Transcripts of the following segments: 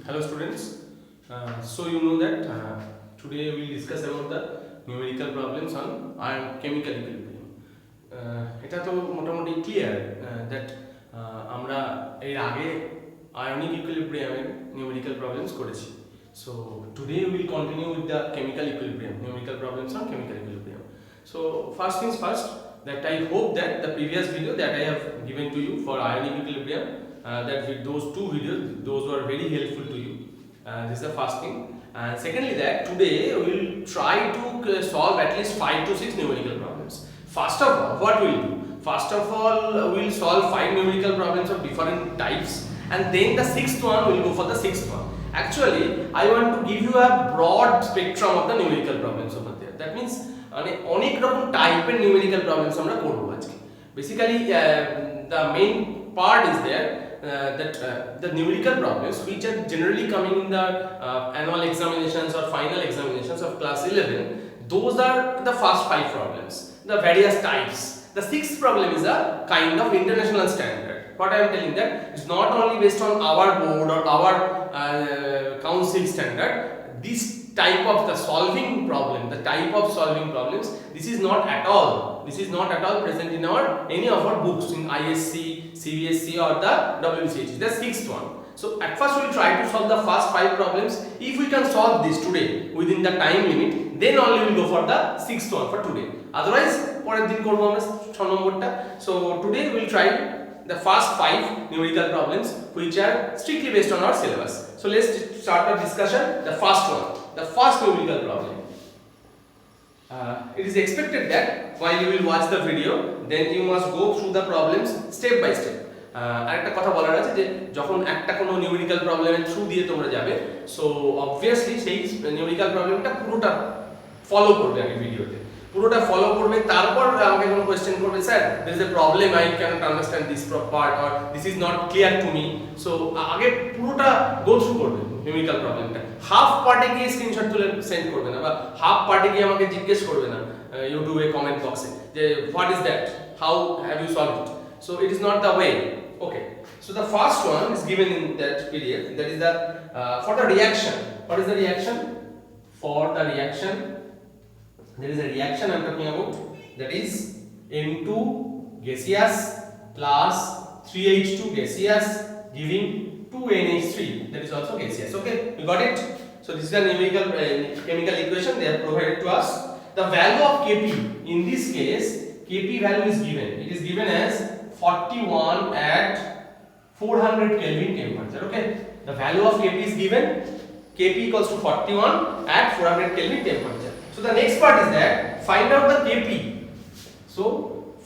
Hello students. So you know that today we will discuss about the numerical problems on chemical equilibrium. এটা তো মোটামুটি clear that আমরা এর আগে ionic ইকুইলিব্রিয়ামের numerical problems করেছি। So today we will continue with the chemical equilibrium, numerical problems on chemical equilibrium. So first things first, that I hope that the previous video that I have given to you for ionic equilibrium, that with those two videos, those were very helpful to you. This is the first thing. And secondly, that today we will try to solve at least 5 to 6 numerical problems. First of all, what we will do? First of all, we will solve 5 numerical problems of different types, and then the sixth one we will go for the sixth one. Actually, I want to give you a broad spectrum of the numerical problems over there. That means অনেক রকম টাইপের numerical problems আমরা করব আজকে. Basically, the main part is there that the numerical problems which are generally coming in the annual examinations or final examinations of class 11, those are the first 5 problems, the various types. The sixth problem is a kind of international standard. What I am telling that is not only based on our board or our council standard. This type of the solving problem, the type of solving problems, this is not at all present in our any of our books in ISC, CBSC or the WCH, the sixth one. So at first we will try to solve the first 5 problems. If we can solve this today within the time limit, then only we will go for the sixth one for today. Otherwise পরের দিন করব আমরা 6 নম্বরটা. So today we will try the first 5 numerical problems which are strictly based on our syllabus. So let's start the discussion. The first one, the first numerical problem. It is expected that while you will watch the video, then you must go through the problems step by step. আরেকটা কথা বলার আছে যে যখন একটা কোনো numerical প্রবলেমের through দিয়ে তোমরা যাবে, সো অবভিয়াসলি সেই নিউমেরিক্যাল প্রবলেমটা পুরোটা ফলো করবে আগে ভিডিওতে, পুরোটা ফলো করবে, তারপর আমাকে কোনো কোশ্চেন করবে, sir there is a problem, I cannot understand this part or this is not clear to me. So আগে পুরোটা গো থ্রু করবে নিউমেরিক্যাল প্রবলেমটা, হাফ পার্টে গিয়ে স্ক্রিনশট তুলে সেন্ড করবে না, বা হাফ পার্টে গিয়ে আমাকে জিজ্ঞেস করবে না ইউটিউবে কমেন্ট বক্সে যে what is that, how have you solved it. So it is not the way. Okay, so the first one is given in that PDF, that is the for the reaction. What is the reaction? For the reaction, there is a reaction I am talking about, that is N2 gaseous plus 3H2 gaseous giving 2NH3, that is also gaseous. Okay, you got it? So this is the numerical chemical equation they have provided to us. The value of Kp, in this case Kp value is given, it is given as 41 at 400 Kelvin temperature. Okay, the value of Kp is given, Kp equals to 41 at 400 Kelvin temperature. So the next part is that find out the Kp. So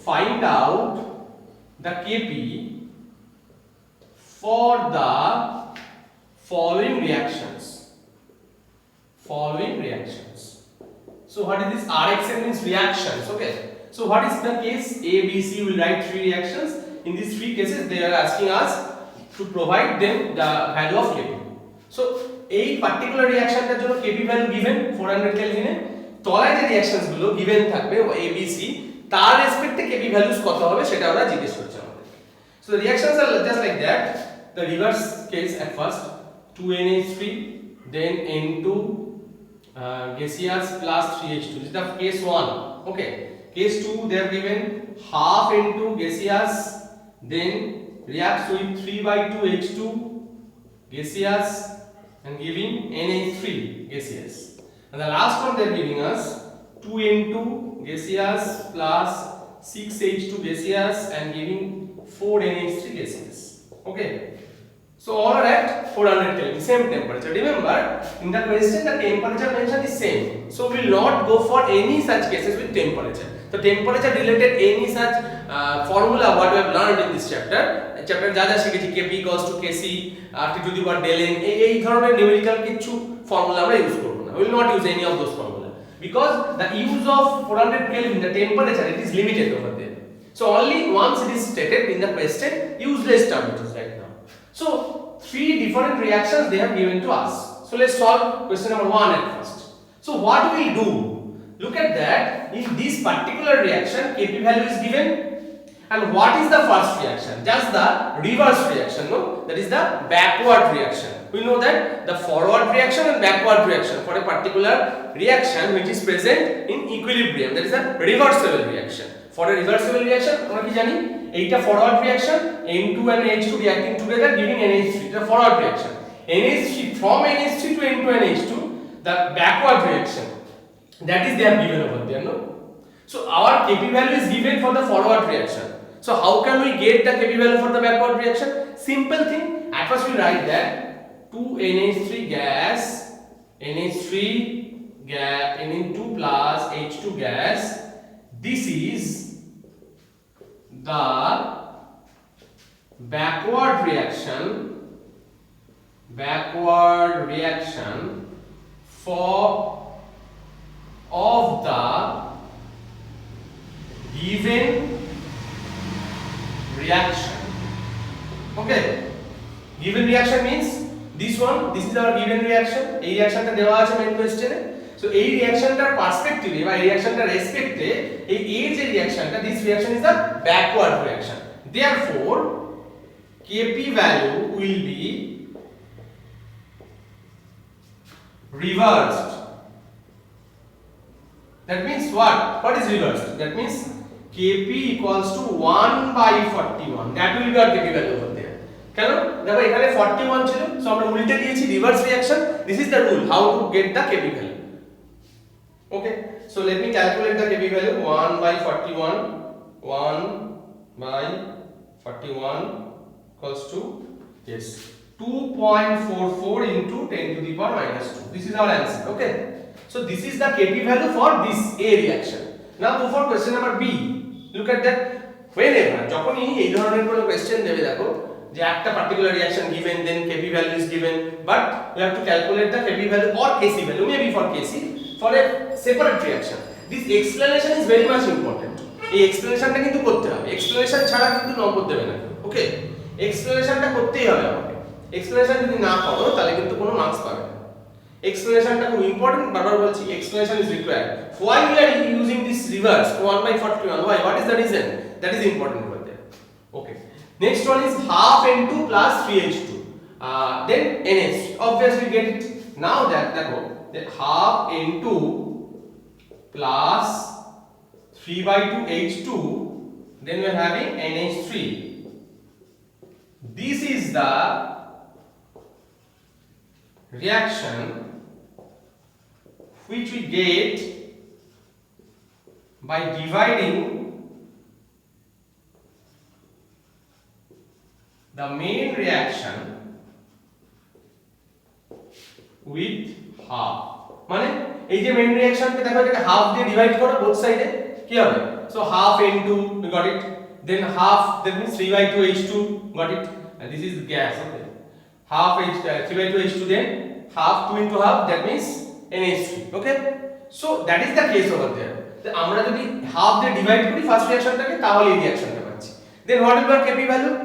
find out the Kp for the following reactions. So what is this? RXN means reactions. Okay, so what is the case? A, B, C, will write 3 reactions. In these 3 cases they are asking us to provide them the value of Kp. So এই particular রিঅ্যাকশনটার জন্য Kp value given 400 কেলভিনে, তলায় যে reactions গুলো given থাকবে A, B, C, তার রেসপেক্টে Kp values কত হবে সেটা ওরা জিজ্ঞেস করছে আমাদের. So the reactions are just like that. The reverse case at first, 2NH3, then N2 gaseous plus 3H2. This is the case 1. Okay, case 2 they have given half N2 gaseous, then reacts with 3/2 H2 gaseous and giving NH3 gaseous. And the last one they are giving us 2N2 gaseous plus 6H2 gaseous and giving 4NH3 gaseous. Okay, so all are at 400 Kelvin, same temperature. Remember, in the question the temperature mentioned is same, so we will not go for any such cases with temperature. So temperature related any such formula what we have learned in this chapter যা যা শিখেছি, Kp equals to Kc, RT to the power del n, এই ধরনের numerical কিছু formula আমরা use করব না. We will not use any of those formula because the use of 400 Kelvin, the temperature, it is limited over there. So only once it is stated in the question, useless term it is right now. So 3 different reactions they have given to us. So let's solve question number 1 at first. So what we will do, look at that, in this particular reaction Kp value is given And what is the first reaction? Just the reverse reaction, no? That is the backward reaction. We know that the forward reaction and backward reaction for a particular reaction which is present in equilibrium, that is a reversible reaction. For a reversible reaction, আমরা কি জানি এইটা forward reaction, N2 and H2 reacting together giving NH3. It's a forward reaction. NH3 from NH3 to N2 and H2, the backward reaction, that is they are given over there, no? So our Kp value is given for the forward reaction. So how can we get the Kp value for the backward reaction? Simple thing. At first we write that 2NH3 gas, NH3 gas, N2 plus H2 gas. This is the backward reaction for of the given reaction. Okay, given reaction means this one, this is our given reaction. এই রিঅ্যাকশনটা দেওয়া আছে main কোশ্চেনে। So এই রিঅ্যাকশনটার পার্সপেক্টিভে বা এই রিঅ্যাকশনটার রেসপেক্টে এই এর যে রিঅ্যাকশনটা, this reaction is the backward reaction. Therefore Kp value will be reversed. That means what? What is reversed? That means Kp equals to 1 by 41. That will be our Kp value over there. কেন? দেখো এখানে 41 ছিল, so আমরা উল্টে দিয়েছি reverse reaction. This is the rule how to get the Kp value. Okay, so let me calculate the Kp value. 1 by 41, 1 by 41 equals to, yes, 2.44 into 10 to the power minus 2. This is our answer. Okay, so this is the Kp value for this A reaction. Now move for question number B. Look at that. Whenever যখনই এই ধরনের কোনো question দেবে, দেখো যে একটা particular reaction given, then Kp value is given, but we have to calculate the Kp value or Kc value, maybe for Kc, for a separate reaction. This explanation is very much important. এই এক্সপ্লেনেশনটা কিন্তু করতে হবে, explanation ছাড়া কিন্তু নম্বর দেবে না। ওকে, এক্সপ্লেনেশনটা করতেই হবে আমাকে। এক্সপ্লেনেশন যদি না করো তাহলে কিন্তু কোনো মার্কস পাবে না। এক্সপ্লেনেশনটা খুব ইম্পর্টেন্ট, বারবার বলছি explanation is required. Why we are using this reverse 1 by 41? Why? What is the reason? That is important over there. Okay, next one is half N2 plus 3H2, then NH. Obviously get it. Now that দেখো that half N2 plus 3 by 2 H2, then we are having NH3. This is the reaction which we get by dividing the main reaction with half. মানে এই যে main রিঅ্যাকশনটা দেখো, এটাকে half দিয়ে divide করো both সাইডে, কি হবে? So half N2, we got it, then half, that means 3 by 2 H2, got it, and this is gas. Okay, half 3 by 2 H2, then half 2 into half, that means NH3. Okay, so that is the case over there. তো আমরা যদি half দিয়ে divide করি first রিঅ্যাকশনটাকে, তাহলে এই রিঅ্যাকশনটা পাচ্ছি। then what will be our Kp value?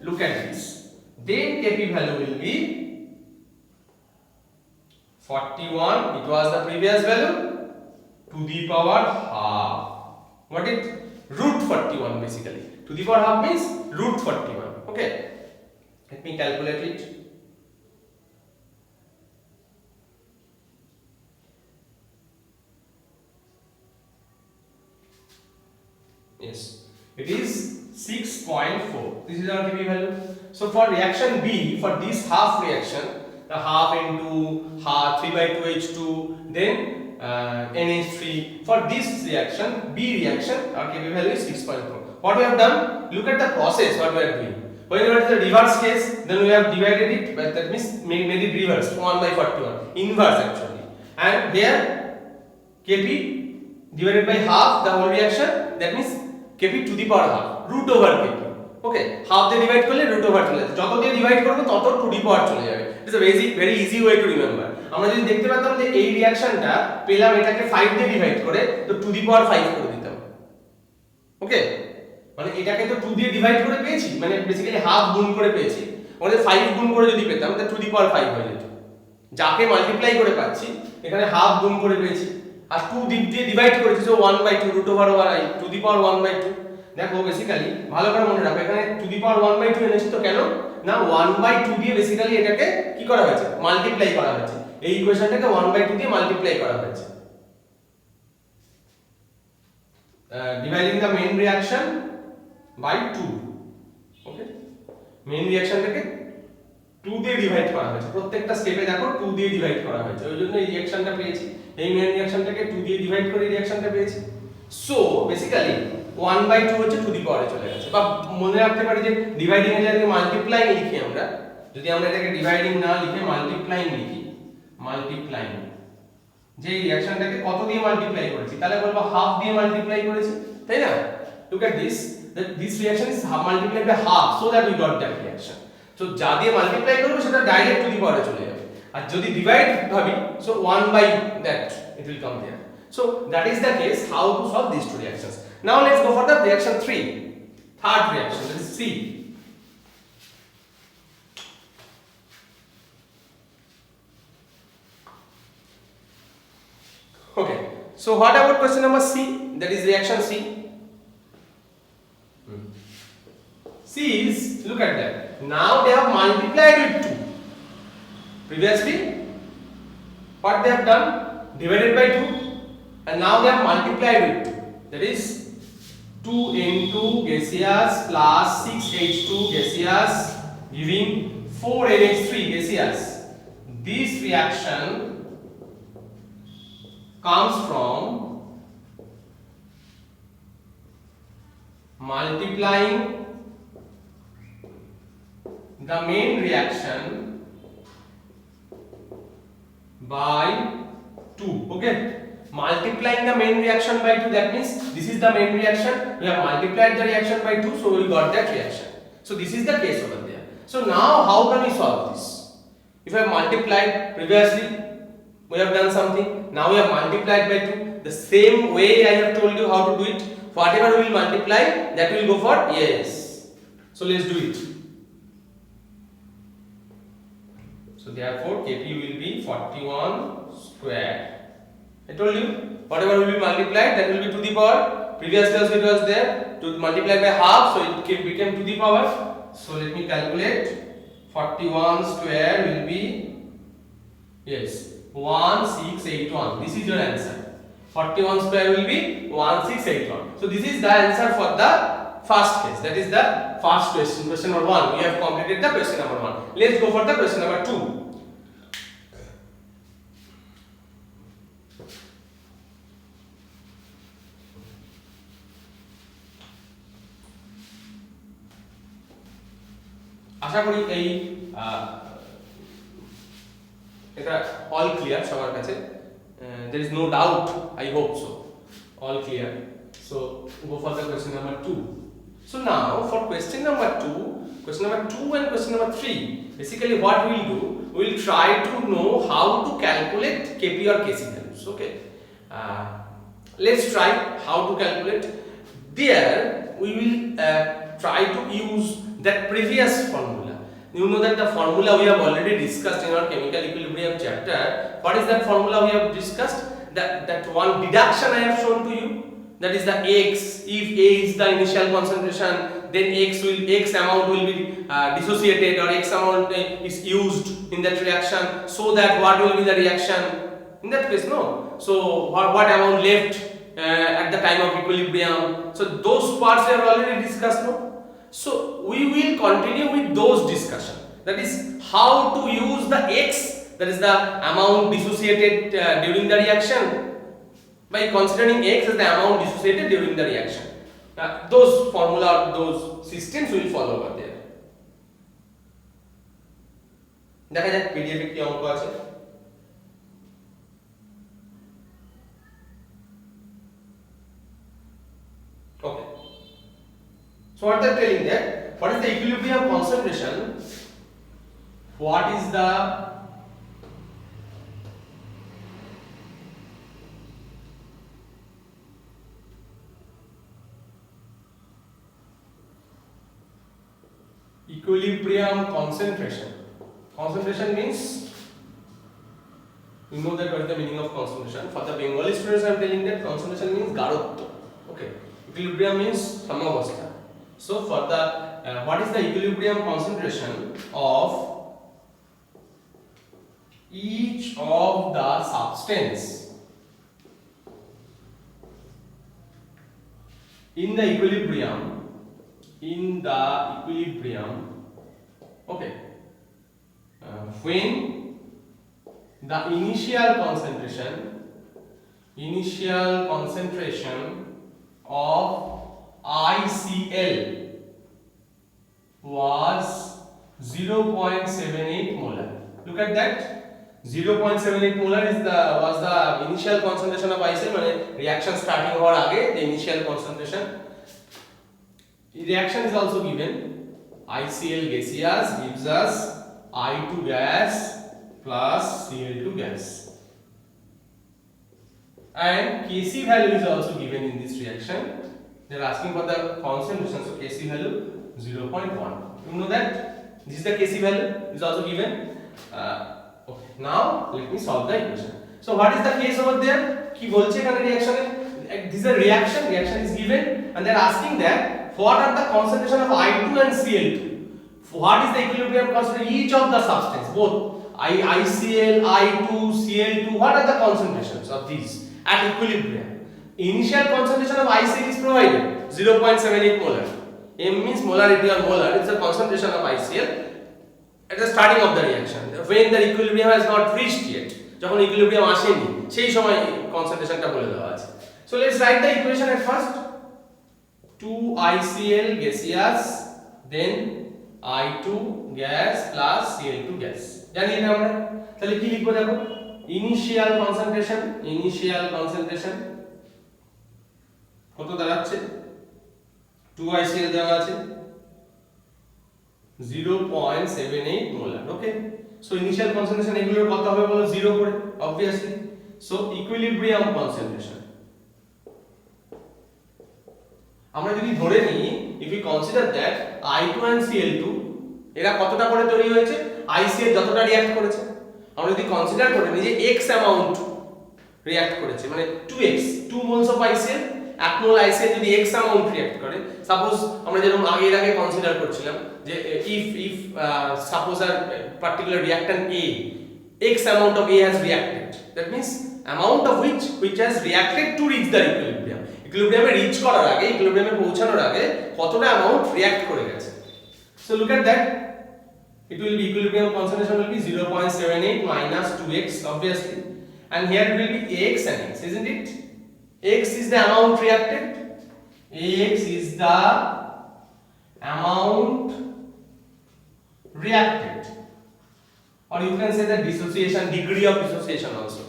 Look at this, then Kp value will be 41, it was the previous value, to the power half. What it? Root 41 basically. To the power half means root 41. Okay, let me calculate it. Yes, it is 6.4. This is our Kp value. So for reaction B, for this half reaction, the half N2, half 3 by 2 H2, then NH3. For this reaction, B reaction, our Kp value is 6.4. What we have done? Look at the process. What we are doing? Whenever it is a reverse case, then we have divided it, but that means made it reverse, 1 by 41, inverse actually. And here Kp divided by half the whole reaction, that means Kp to the power half, root over Kp. Okay, half দিয়ে divide করলে root over চলে যাবে, যত দিয়ে divide করব তত two the পাওয়ার চলে যাবে। It's a very easy way to remember. আমরা যদি দেখতে পেতাম যে এই রিঅ্যাকশনটা পেলাম এটাকে 5 দিয়ে ডিভাইড করে, তো টু দি পাওয়ার 5 করে দিতাম। ওকে, মানে এটাকে তো 2 দিয়ে ডিভাইড করে পেয়েছি, মানে বেসিক্যালি হাফ গুণ করে পেয়েছি, মানে 5 গুণ করে যদি পেতাম তাহলে টু দি পাওয়ার 5 হয়ে যেত। যাকে মাল্টিপ্লাই করে পাচ্ছি এখানে হাফ গুণ করে পেয়েছি, আর 2 দিয়ে ডিভাইড করেছি, so 1/2 root over i to the power 1/2। দেখো বেসিক্যালি ভালো করে মনে রাখো, এখানে টু দি পাওয়ার 1/2 এনেছি তো কেন না 1/2 দিয়ে বেসিক্যালি এটাকে কি করা হয়েছে, মাল্টিপ্লাই করা হয়েছে, এই ইকুয়েশনটাকে 1/2 দিয়ে মাল্টিপ্লাই করা হয়েছে, dividing the main reaction by 2। Okay, main রিঅ্যাকশনটাকে 2 দিয়ে ডিভাইড করা হয়েছে, প্রত্যেকটা স্টেপে দেখো 2 দিয়ে ডিভাইড করা হয়েছে, ওই জন্য এই রিঅ্যাকশনটা পেয়েছি, এই মেইন রিঅ্যাকশনটাকে 2 দিয়ে ডিভাইড করে রিঅ্যাকশনটা পেয়েছি। সো বেসিক্যালি 1/2 হচ্ছে টু দি পাওয়ারে চলে গেছে, বা মনে রাখতে পারি যে ডিভাইডিং এর জায়গায় মাল্টিপ্লাইং লিখি আমরা, যদি আমরা এটাকে ডিভাইডিং না লিখে মাল্টিপ্লাইং লিখি, মাল্টিপ্লাইং, যে রিঅ্যাকশনটাকে কত দিয়ে মাল্টিপ্লাই করেছি, তাহলে বলবো হাফ দিয়ে মাল্টিপ্লাই করেছি, তাই না? Look at this, that this reaction is multiplied by half so that we got that reaction. So যা দিয়ে মাল্টিপ্লাই করব সেটা ডাইরেক্ট টু দি পাওয়ারে চলে যাবে, আর যদি ডিভাইড ভাবি so 1/that it will come there. So that is the case how to solve these two reactions. Now let's go for the reaction 3, third reaction, that is C. Okay, so what about question number C, that is reaction C. C is, look at that, now they have multiplied with 2. Previously what they have done, divided by 2, and now they have multiplied with 2, that is 2 into gaseous plus 6H2 gaseous giving 4NH3 gaseous. This reaction comes from multiplying the main reaction by 2. Okay, multiplying the main reaction by 2, that means this is the main reaction, we have multiplied the reaction by 2, so we got that reaction. So this is the case over there. So now how can we solve this? If I have multiplied previously, we have done something, now we have multiplied by 2, the same way I have told you how to do it, whatever we will multiply that will go for yes. So let's do it. So therefore Kp will be 41 square. I told you whatever will be multiplied that will be to the power, previously also it was there to multiply by half, so it became to the power. So let me calculate, 41 square will be yes 1681. This is your answer. 41 square will be 1681. So this is the answer for the first case, that is the first question, question number 1. We have completed the question number 1. Let's go for the question number 2. আশা করি এই এটা all clear সবার কাছে, there is no doubt, I hope so, all clear. So go for the question number 2. So now for question number 2 and question number 3, basically what we will do, we will try to know how to calculate Kp or Kc values. Okay, let's try how to calculate. There we will try to use that previous formula. You know that the formula we have already discussed in our chemical equilibrium chapter. What is that formula we have discussed? That one deduction I have shown to you, that is the x. If A is the initial concentration, then x amount will be dissociated, or x amount is used in that reaction, so that what will be the reaction in that case, no? So what amount left at the time of equilibrium, so those parts we have already discussed, no? So we will continue with those discussion, that is how to use the x, that is the amount dissociated during the reaction, by considering x as the amount dissociated during the reaction. Those formula, those systems will follow over there. দেখা যাক PDF এ কি অঙ্ক আছে। Okay, so what they are telling that, what is the equilibrium concentration, what is the equilibrium concentration. Concentration means, you know that what is the meaning of concentration. For the Bengali students I am telling that concentration means garotto. Okay, Equilibrium means samavastha. So for the what is the equilibrium concentration of each of the substance in the equilibrium, okay, when the initial concentration of ICl was 0.78 molar. Look at that. 0.78 molar was the initial concentration of ICl. মানে reaction starting হওয়ার আগে the initial concentration. Reaction is also given. ICl gaseous gives us I2 gas plus Cl2 gas. And Kc value is also given in this reaction. They are asking for the concentration, so Kc value 0.1. You know that this is the Kc value is also given. Okay, now let me solve the equation. So what is the case over there? কি বলছে এখানে reaction this is a reaction is given and they are asking that what are the concentration of I2 and Cl2? What is the equilibrium concentration each of the substance, both ICl, I2, Cl2, what are the concentrations of these at equilibrium? Initial concentration of ICl is provided 0.78 molar. M means molarity or molar, it's the concentration of ICl at the starting of the reaction when the equilibrium has not reached yet. যখন equilibrium আসেনি সেই সময় কনসেন্ট্রেশনটা বলে দেওয়া আছে. So let's write the equation at first. 2ICl gaseous then I2 gas plus Cl2 gas. জানি এটা আমরা তাহলে কি লিখবো দেখো, initial concentration কত দাঁড়াচ্ছে, 2ICl দেওয়া আছে 0.78 molar. ওকে, সো ইনিশিয়াল কনসেন্ট্রেশন এগুলোর কত হবে বলো, 0 করে obviously. সো ইকুইলিব্রিয়াম কনসেন্ট্রেশন আমরা যদি ধরে নিই, if we consider that I2 and Cl2 এরা কতটা করে তৈরি হয়েছে, ICl যতটা রিঅ্যাক্ট করেছে, আমরা যদি কনসিডার করে নিই যে x অ্যামাউন্ট রিঅ্যাক্ট করেছে, মানে 2x 2 moles of ICl, 1 mol ICl যদি x অ্যামাউন্ট রিঅ্যাক্ট করে, সাপোজ আমরা যেরকম আগে কনসিডার করছিলাম যে if suppose a particular reactant A, x amount of A has reacted, that means amount of which has reacted to reach the equilibrium. Equilibrium এ reach করার আগে, equilibrium এ পৌঁছানোর আগে কতটা অ্যামাউন্ট রিঅ্যাক্ট করে গেছে. So look at that, it will be equilibrium concentration will be 0.78 minus 2x obviously, and here it will be x and x, isn't it? X is the amount reacted, x is the amount reacted, or you can say the dissociation, degree of dissociation also.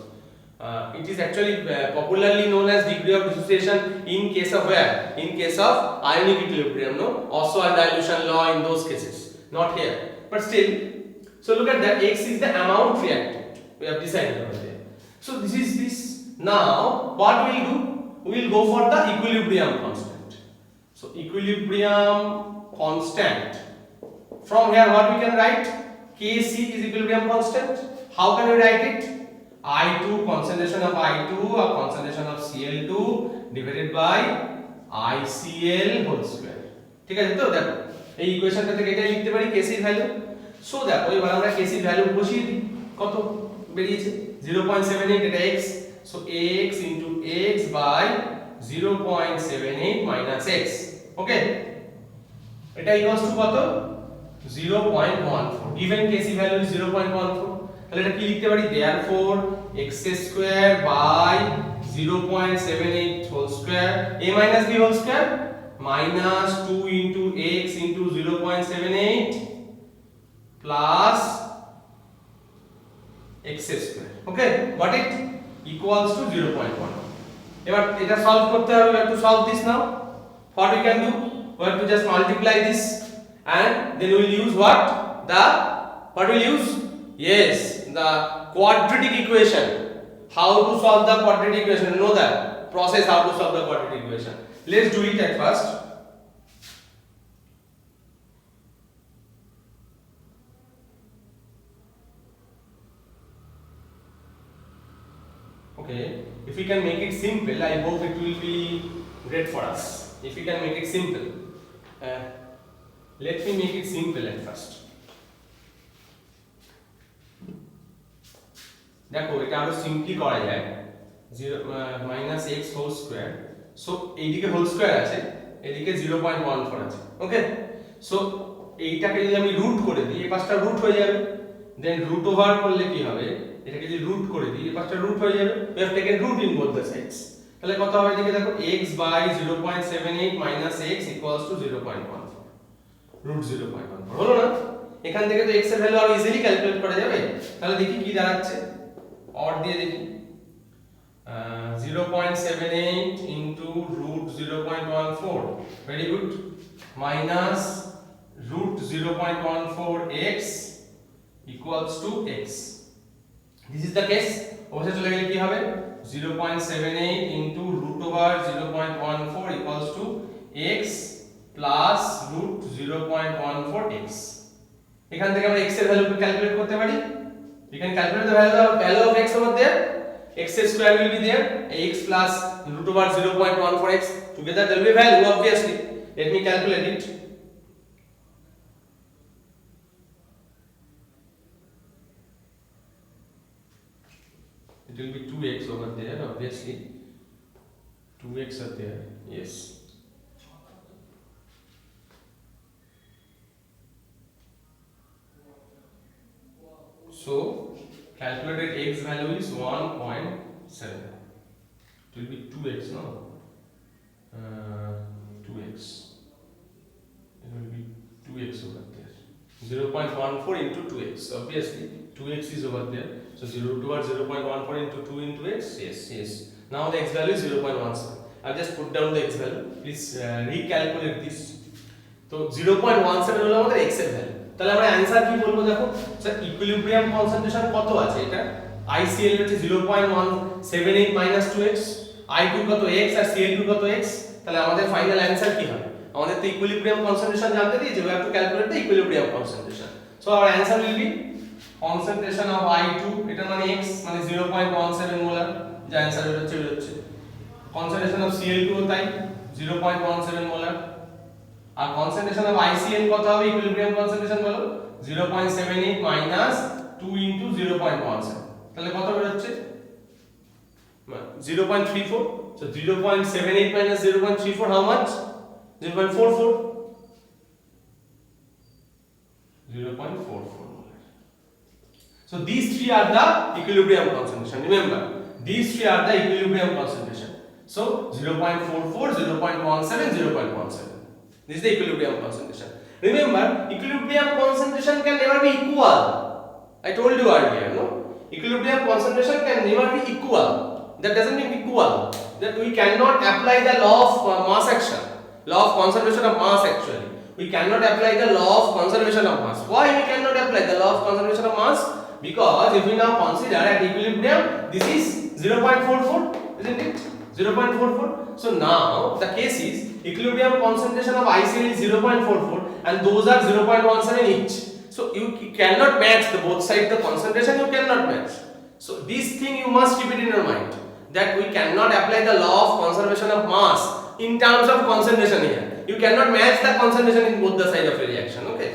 It is actually popularly known as degree of dissociation in case of where? In case of ionic equilibrium, no? Oswald dilution law in those cases, not here, but still. So look at that, x is the amount reacted, we have decided over there. So this is this. Now what we will do, we will go for the equilibrium constant. So equilibrium constant, from here what we can write, Kc is equilibrium constant. How can we write it? I2, concentration of I2 or concentration of Cl2 divided by ICl whole square. ঠিক আছে তো, দেখো এই ইকুয়েশনটা থেকে এটাই লিখতে পারি Kc এর ভ্যালু. সো দেখো এবার আমরা Kc এর ভ্যালু বসিয়ে দিই, কত বেরিয়েছে 0.78, এটা x, so x into x by 0.78 minus x. ওকে, এটা ইকুয়ালস টু কত, 0.14. given Kc value is 0.14, তাহলে এটা কি লিখতে পারি, therefore x square by 0.78 whole square a minus b whole square minus 2 into x into 0.78 plus x square. Okay, got it, equals to 0.1. এবার এটা solve করতে হবে, we have to solve this now. What we can do, we have to just multiply this and then we will use what we'll use, yes, the quadratic equation. How to solve the quadratic equation, you know that process, how to solve the quadratic equation. Let's do it at first. Okay, if we can make it simple, I hope it will be great for us. if we can make it simple. Let me make it simple at first. দেখো এটা আরো simply করা যায় 0 minus x whole square. So এইদিকে whole square আছে, এদিকে 0.14 আছে। ওকে, so এইটাকে যদি আমি রুট করে দিই, এই পাশটা রুট হয়ে যাবে, দেন রুট ওভার করলে কি হবে, এটাকে যদি রুট করে দিই এই পাশটা রুট হয়ে যাবে। We have taken root in both the sides. তাহলে কত হবে এদিকে দেখো, x by 0.78 minus x equals to 0.14 root 0.14 হলো না? এখান থেকে তো x এর ভ্যালু আরো ইজিলি ক্যালকুলেট করা যাবে। তাহলে দেখি কি দাঁড়াচ্ছে, অর দিয়ে দেখি, 0.78 into root 0.14, very good, minus root 0.14x equals to x. This is the case. অবশ্যই চলে গেলে কি হবে, 0.78 into root over 0.14 equals to x plus root 0.14x. এখান থেকে আমরা x এর ভ্যালু ক্যালকুলেট করতে পারি। We can calculate the value of x over there. X square will be there. X plus root over 0.14x. Together there will be value, obviously. Let me calculate it. It will be 2x over there, obviously. 2x are there. Yes. So calculated x value is 1.7. It will be 2x, no? 2x. It will be 2x over there. 0.14 into 2x. Obviously, 2x is over there. So 0 towards 0.14 into 2 into x. Yes, yes. Now the x value is 0.17. I've just put down the x value. Please recalculate this. So 0.17 হলো আমাদের x এর value. তাহলে আমরা answer কি বলবো দেখো, sir equilibrium concentration কত আছে, এটা ICl হচ্ছে 0.178 মাইনাস 2x, I2 কত x আর Cl2 কত x। তাহলে আমাদের ফাইনাল অ্যানসার কি হবে, আমাদের তো ইকুইলিব্রিয়াম কনসেন্ট্রেশন জানতে দিয়েছে, we have to calculate the equilibrium concentration. So our answer will be concentration of I2, এটা মানে x মানে 0.17 মোলার, যে অ্যানসার হচ্ছে concentration of Cl2 তাই 0.17 মোলার, আর কনসেন্ট্রেশন অফ ICl কত হবে, ইকুইলিব্রিয়াম কনসেন্ট্রেশন বলো 0.78 মাইনাস 2 ইনটু 0.17, তাহলে কত বের হচ্ছে 0.34। so 0.78 minus 0.34 how much, 0.44, 0.44 molar. So these three are the equilibrium concentration, remember these three are the equilibrium concentration. So 0.44, 0.17, 0.17, this is the equilibrium concentration. Remember, equilibrium concentration can never be equal. I told you earlier, no? Equilibrium concentration can never be equal. That doesn't mean equal. That we cannot apply the law of mass action, law of conservation of mass actually. We cannot apply the law of conservation of mass. Why we cannot apply the law of conservation of mass? Because if we now consider at equilibrium, this is 0.44, isn't it? 0.44. So now the case is equilibrium concentration of ICl is 0.44 and those are 0.17 each. So you cannot match the both sides, the concentration you cannot match. So this thing you must keep it in your mind, that we cannot apply the law of conservation of mass in terms of concentration here. You cannot match the concentration in both the sides of a reaction, okay?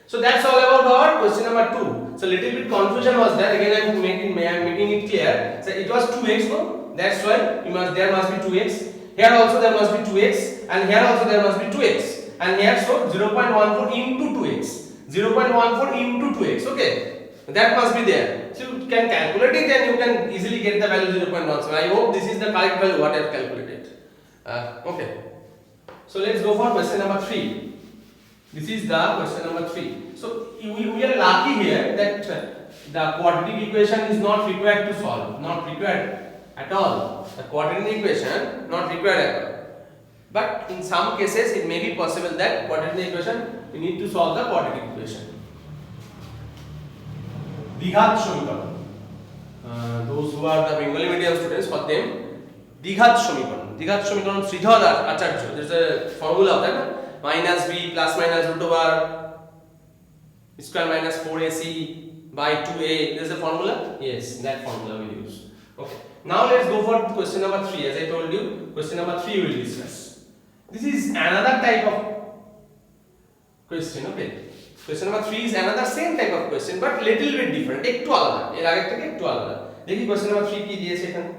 So that's all about our question number 2. So little bit confusion was there, again I am making it clear. So it was 2x, no? That's why there must be 2x. Here also there must be 2x, and here also there must be 2x, and here so 0.14 into 2x, 0.14 into 2x, okay? That must be there. So you can calculate it and you can easily get the value 0.17. I hope this is the correct value what I have calculated. Okay. So let's go for question number 3. This is the question number 3. So we are lucky here that the quadratic equation is not required to solve, not required at all. The quadratic equation not required at all. But in some cases it may be possible that quadratic equation we need to solve the quadratic equation. দ্বিঘাত সমীকরণ, those who are the Bengali medium students, for them দ্বিঘাত সমীকরণ শ্রীধর আচার্য, there is a formula of that, minus b plus minus root over square minus 4ac by 2a, there is a formula, yes, that formula we use. Okay, now let's go for question number 3. As I told you, question number 3 we will discuss. This is another type of question. Okay, question number 3 is another same type of question but little bit different, একটু আলাদা, এর আগের থেকে একটু আলাদা। দেখি question number 3 কি দিয়েছে এখানে।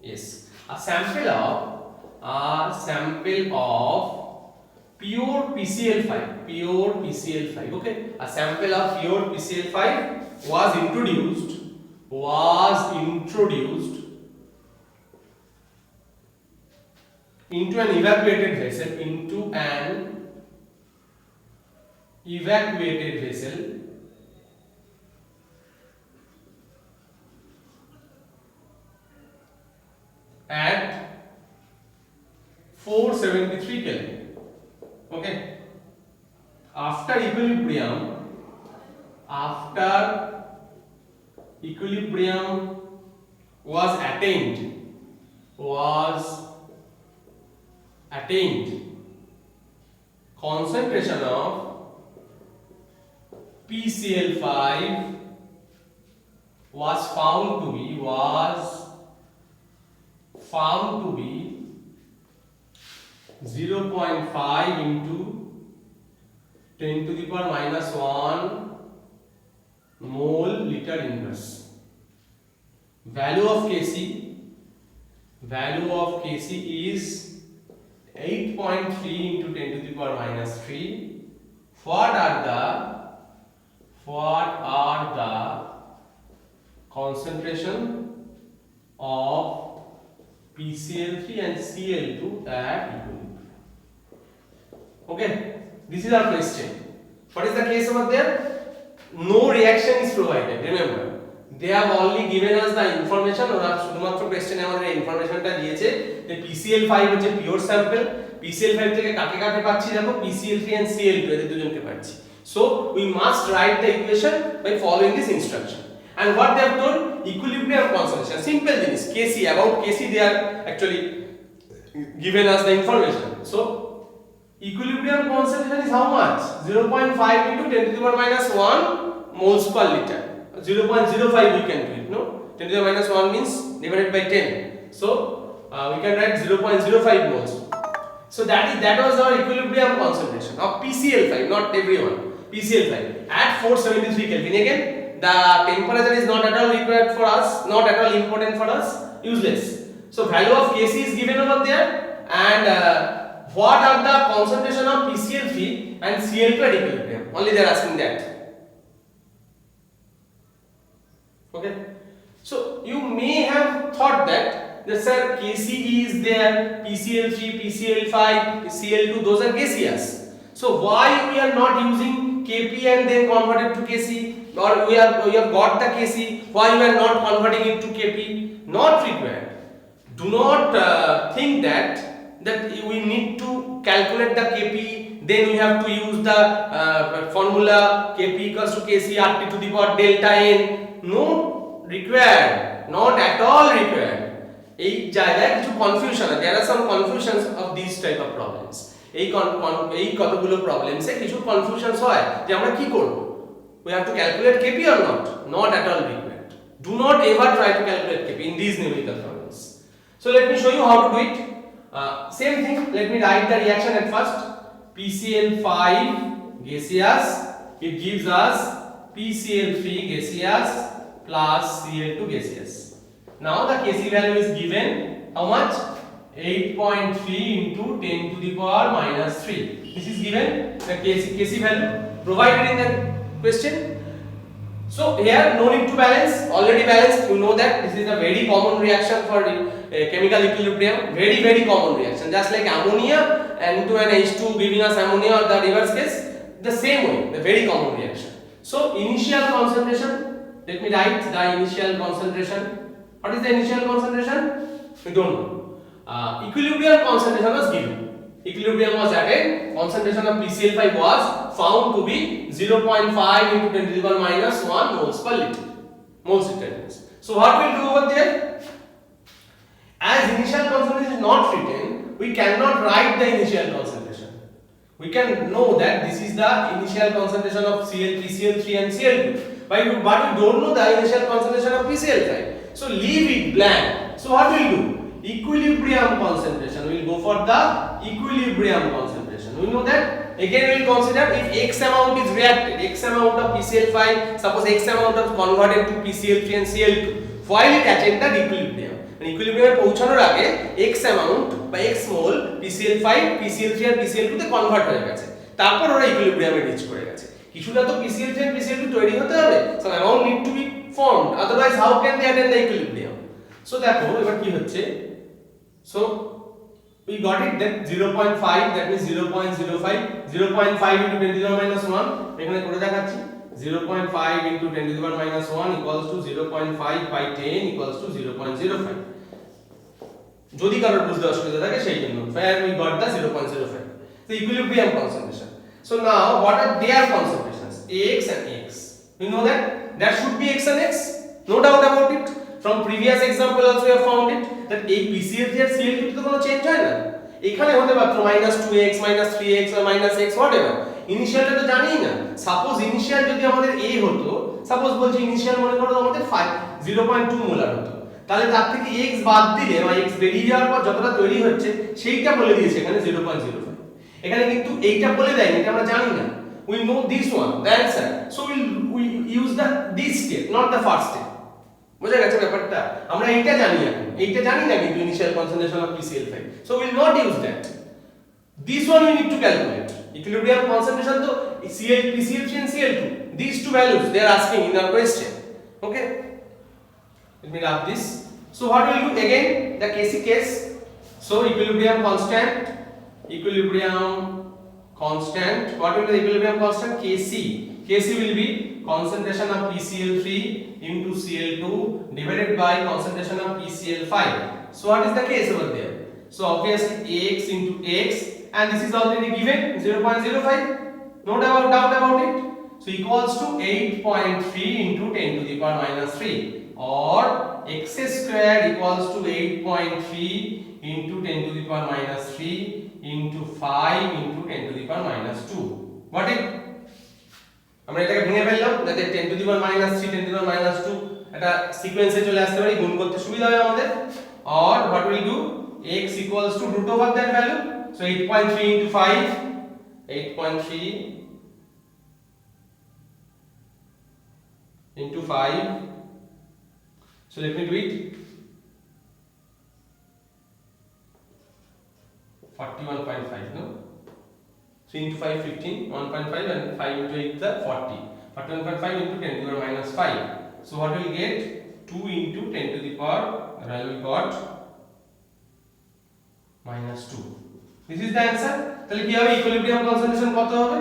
Yes, a sample of pure PCl5, okay, a sample of pure PCl5 was introduced into an evacuated vessel at 473 Kelvin. Okay, after equilibrium was attained, concentration of PCl5 was found to be 0.5 into 10 to the power minus 1 mole liter inverse. Value of Kc is 8.3 into 10 to the power minus 3. What are the concentration of PCl3 and Cl2 at equilibrium? Okay, this is our question. What is the case over there? No reaction is provided. Remember, they have only given us the information. ওরা শুধুমাত্র কোশ্চেনে আমাদের ইনফরমেশনটা দিয়েছে যে PCl5 হচ্ছে pure sample. PCl5 থেকে কাকে কাকে পাচ্ছি দেখো, PCl3 and Cl2 এদের দুজনকে পাচ্ছি। So we must write the equation by following this instruction. And what they have told, equilibrium concentration, simple things. Kc, about Kc they are actually given us the information. So equilibrium concentration is how much? 0.5 into 10 to the power minus 1 moles per liter. 0.05 we can do it, no? 10 to the minus 1 means divided by 10. So we can write 0.05 moles. So that was our equilibrium concentration of PCl5, not everyone. PCl5 at 473 Kelvin. Again, the temperature is not at all required for us, not at all important for us, useless. So value of Kc is given over there, and what are the concentration of PCl3 and Cl2 at equilibrium? Only they are asking that. Okay, so you may have thought that sir, Kc is there, PCl3, PCl5, Cl2, those are gaseous. So why we are not using Kp and then convert it to Kc, or we have got the Kc, why we are not converting it to Kp? Not required. Do not think that we need to calculate the Kp, then we have to use the formula Kp equals to Kc RT to the power delta n. No required, not at all required. এই জায়গায় কিছু confusion আছে, there are some confusions of these type of problems. এই কতগুলো প্রবলেমসে কিছু confusions হয় যে আমরা কি করব, we have to calculate Kp or not at all required. Do not ever try to calculate Kp in these numerical problems. So let me show you how to do it. Same thing, let me write the reaction at first. PCl5 gaseous, it gives us PCl3 gaseous plus Cl2 gaseous. Now the Kc value is given, how much? 8.3 into 10 to the power minus 3. This is given, the Kc value provided in the question. So here no need to balance, already balanced. You know that this is a very common reaction for chemical equilibrium, very common reaction, just like ammonia and to an H2 giving us ammonia, or the reverse case, the same way, the very common reaction. So initial concentration, let me write the initial concentration. What is the initial concentration? We don't know. Equilibrium concentration was given. Equilibrium was attained. Concentration of PCl5 was found to be 0.5 into 10 to the power minus 1 moles per liter. Moles liter. So what we'll do over there? As initial concentration is not written, we cannot write the initial concentration. We can know that this is the initial concentration of PCl3 and Cl2, but we don't know the initial concentration of PCl5. So leave it blank. So what we'll do? equilibrium concentration. We will go for the equilibrium concentration. We know that again we will consider if X amount is reacted, X amount of PCl5, suppose X amount of converted to PCl3 and Cl2 while it attained the equilibrium. And equilibrium পৌঁছানোর আগে X amount বা X mole PCl5, PCl3 আর PCl2 তে convert হয়ে গেছে। তারপর ওরা ইকুইলিব্রিয়ামে rich করে গেছে। কিছুটা তো PCl3 and PCl2 তৈরি হতে হবে। Some amount need to be formed, otherwise how can they attain the equilibrium? So দেখো এবার কি হচ্ছে, so we got it that 0.5, that means 0.05, 0.5 into 10 to the power minus 1 এখানে করে দেখাচ্ছি 0.5 into 10 to the power minus 1 equals to 0.5 by 10 equals to 0.05. যদি কারোর বুঝতে অসুবিধা থাকে সেই জন্য where we got the 0.05, the equilibrium concentration. So now what are their concentrations, X and X? We know that there should be X and X, no doubt about it. From previous example also we have found it that এই PCl3 আর Cl2 তে কোনো change হয় না, এখানে হতে পারতো -2x -3x or -x whatever, ইনিশিয়ালটা তো জানিই না। সাপোজ ইনিশিয়াল যদি আমাদের a হতো, সাপোজ বলছি ইনিশিয়াল মনে করো আমাদের 0.2 মোলার হতো, তাহলে তার থেকে x বাদ দিলে বা x বেরিয়ে যাওয়ার পর যতটা তৈরি হচ্ছে সেইটা বলে দিয়েছে এখানে 0.05। এখানে কিন্তু এইটা বলে দেয়নি, এটা আমরা জানি না। We know this one, the answer. So we use this step, not the first step. বুঝা গেছে ব্যাপারটা? আমরা এইটা জানি না কিন্তু initial concentration of PCl5, so we will not use that. This one we need to calculate. Equilibrium concentration to PCl3 and Cl2, these two values they are asking in our question. Okay, let me wrap this. So what will you do again, the Kc case? So equilibrium constant, what will be the equilibrium constant? Kc will be concentration of PCl3 into Cl2 divided by concentration of PCl5. So what is the case over there? So obviously X into X, and this is already given 0.05, no doubt about it. So equals to 8.3 into 10 to the power minus 3, or x square equals to 8.3 into 10 to the power minus 3 into 5 into 10 to the power minus 2. What if আমরা এটাকে ভেঙে ফেললাম যাতে 10 to the power minus 3 10 to the power minus 2 এটা সিকোয়েন্সে চলে আসতে পারে, গুণ করতে সুবিধা হয় আমাদের। or what we do, x equals to root over that value, so 8.3 into 5, 8.3 into 5, so let me do it, 41.5, no, 3 into 5 15, 1.5 and 5 into 8 the 40, 41.5 into 10 to the power minus 5. So what will we get? 2 into 10 to the power, the value we got minus 2. This is the answer. তাহলে কি হবে, equilibrium concentration কত হবে?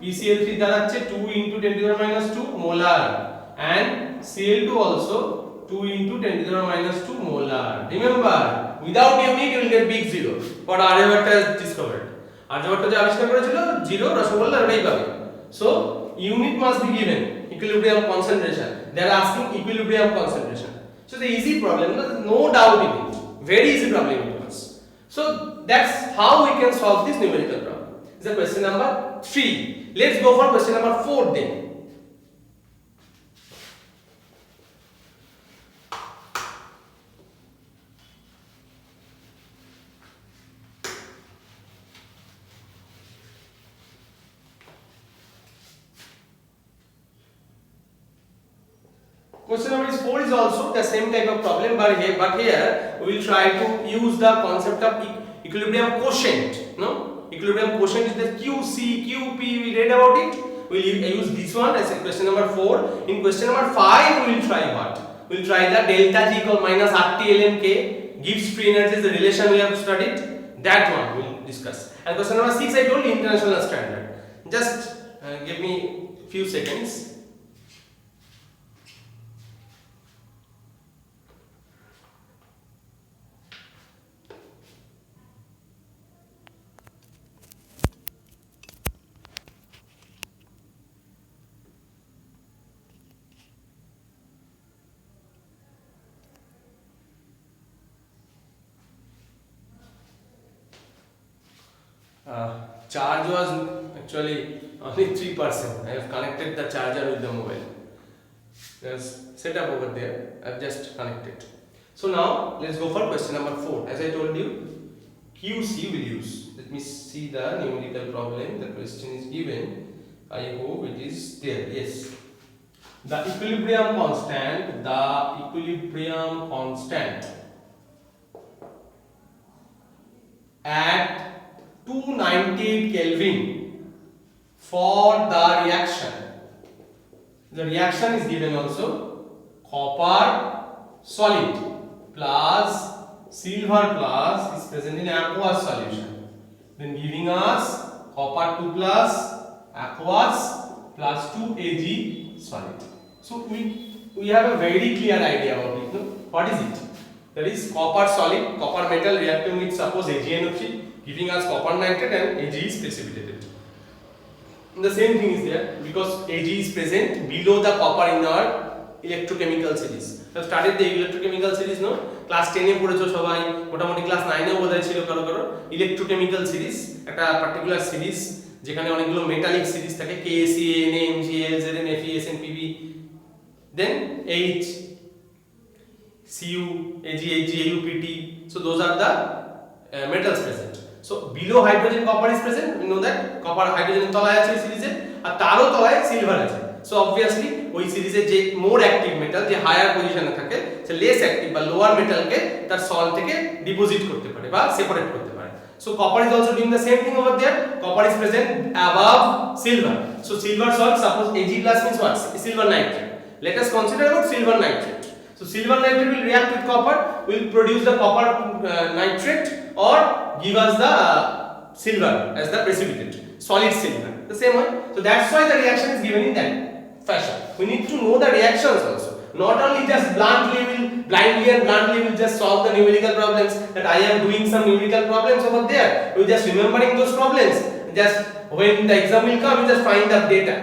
PCl3 দাঁড়াচ্ছে 2 into 10 to the power minus 2 molar, and Cl2 also 2 into 10 to the power minus 2 molar. Remember, without unit you will get big zero. What Aryabhatta has discovered. Aryabhatta যে আবিষ্কার করেছিল zero rasgulla ওটাই পাবে। So unit must be given, equilibrium concentration. They are asking equilibrium concentration. So the easy problem, no doubt in it. Very easy problem it was. So that's how we can solve this numerical problem. This is question number 3. Let's go for question number 4 then. Question number 4 is also the same type of problem, but here we will try to use the concept of equilibrium quotient. No, equilibrium quotient is the QC, QP. We read about it. We will use this one as a question number 4. In question number 5, we will try what? We will try the delta G equal minus RT ln K gives free energy, the relation we have studied. That one we will discuss. And question number 6, I told you international standard. Just give me few seconds. Charge was actually only 3%. I have connected the charger with the mobile. There's setup over there. I have just connected. So now let's go for question number 4. As I told you, QC will use. Let me see the numerical problem. The question is given. I hope it is there. Yes. The equilibrium constant at 298 Kelvin for the reaction. The reaction is given also copper solid plus silver plus is present in aqueous solution. Then giving us copper 2 plus aqueous plus 2 Ag solid. So we have a very clear idea about it. No? What is it? That is copper solid, copper metal reacting with suppose AgNO3, giving us copper nitrate and Ag is precipitated. The same thing is there because Ag is present below the copper in our electrochemical series. We have started the electrochemical series, no? Class 10 এ পড়েছো সবাই, মোটামুটি class 9 এও বোধহয় ছিল কারো কারো electrochemical series, একটা particular series যেখানে অনেকগুলো মেটালিক সিরিজ থাকে KCA, Na, MgL, Zn, Fe, Sn, Pb, then H, Cu, Ag, Hg, Au, Pt. So those are the metals present. So below hydrogen copper is present. We know that copper hydrogen তলায় আছে এই সিরিজে আর তারও তলায় silver আছে. So obviously ওই সিরিজে যে মোর অ্যাক্টিভ মেটাল যে হায়ার পজিশনে থাকে সে লেস অ্যাক্টিভ বা লোয়ার মেটালকে তার সল থেকে ডিপোজিট করতে পারে বা সেপারেট করতে পারে. So copper is also doing the same thing over there. Copper is present above silver. So silver salt, suppose Ag plus means what? Silver nitrate. Let us consider about silver nitrate. So silver nitrate will react with copper, will produce the copper nitrate or give us the silver as the precipitate, solid silver. The same way. So that's why the reaction is given in that fashion. We need to know the reactions also. Not only just blindly will just solve the numerical problems that I am doing some numerical problems over there. We just remembering those problems. Just when the exam will come, you just find the data.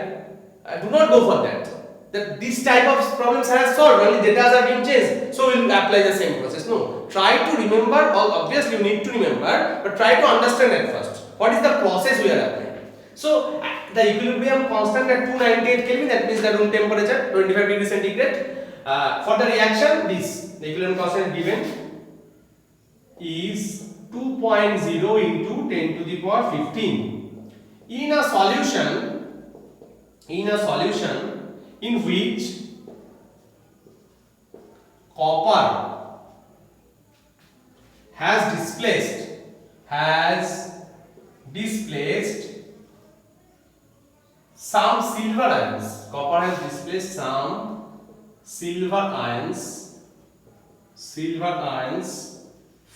Do not go for that. That this type of problems are solved, only data are being changed. So we'll apply the same process. No, try to remember. Obviously, you need to remember, but try to understand at first. What is the process we are applying? So the equilibrium constant at 298 Kelvin, that means the room temperature 25 degrees centigrade. For the reaction, the equilibrium constant given is 2.0 into 10 to the power 15. In a solution in which copper has displaced some silver ions. Copper has displaced some silver ions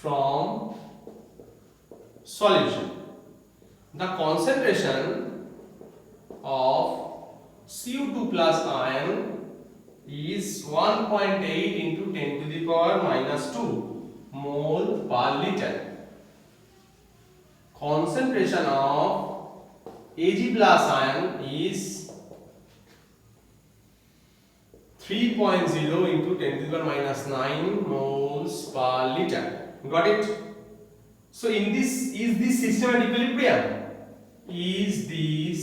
from solution. The concentration of Cu2 plus ion is 1.8 into 10 to the power minus 2 mole per liter. Concentration of Ag plus ion is 3.0 into 10 to the power minus 9 moles per liter. Got it? So in this, is this system at equilibrium? Is this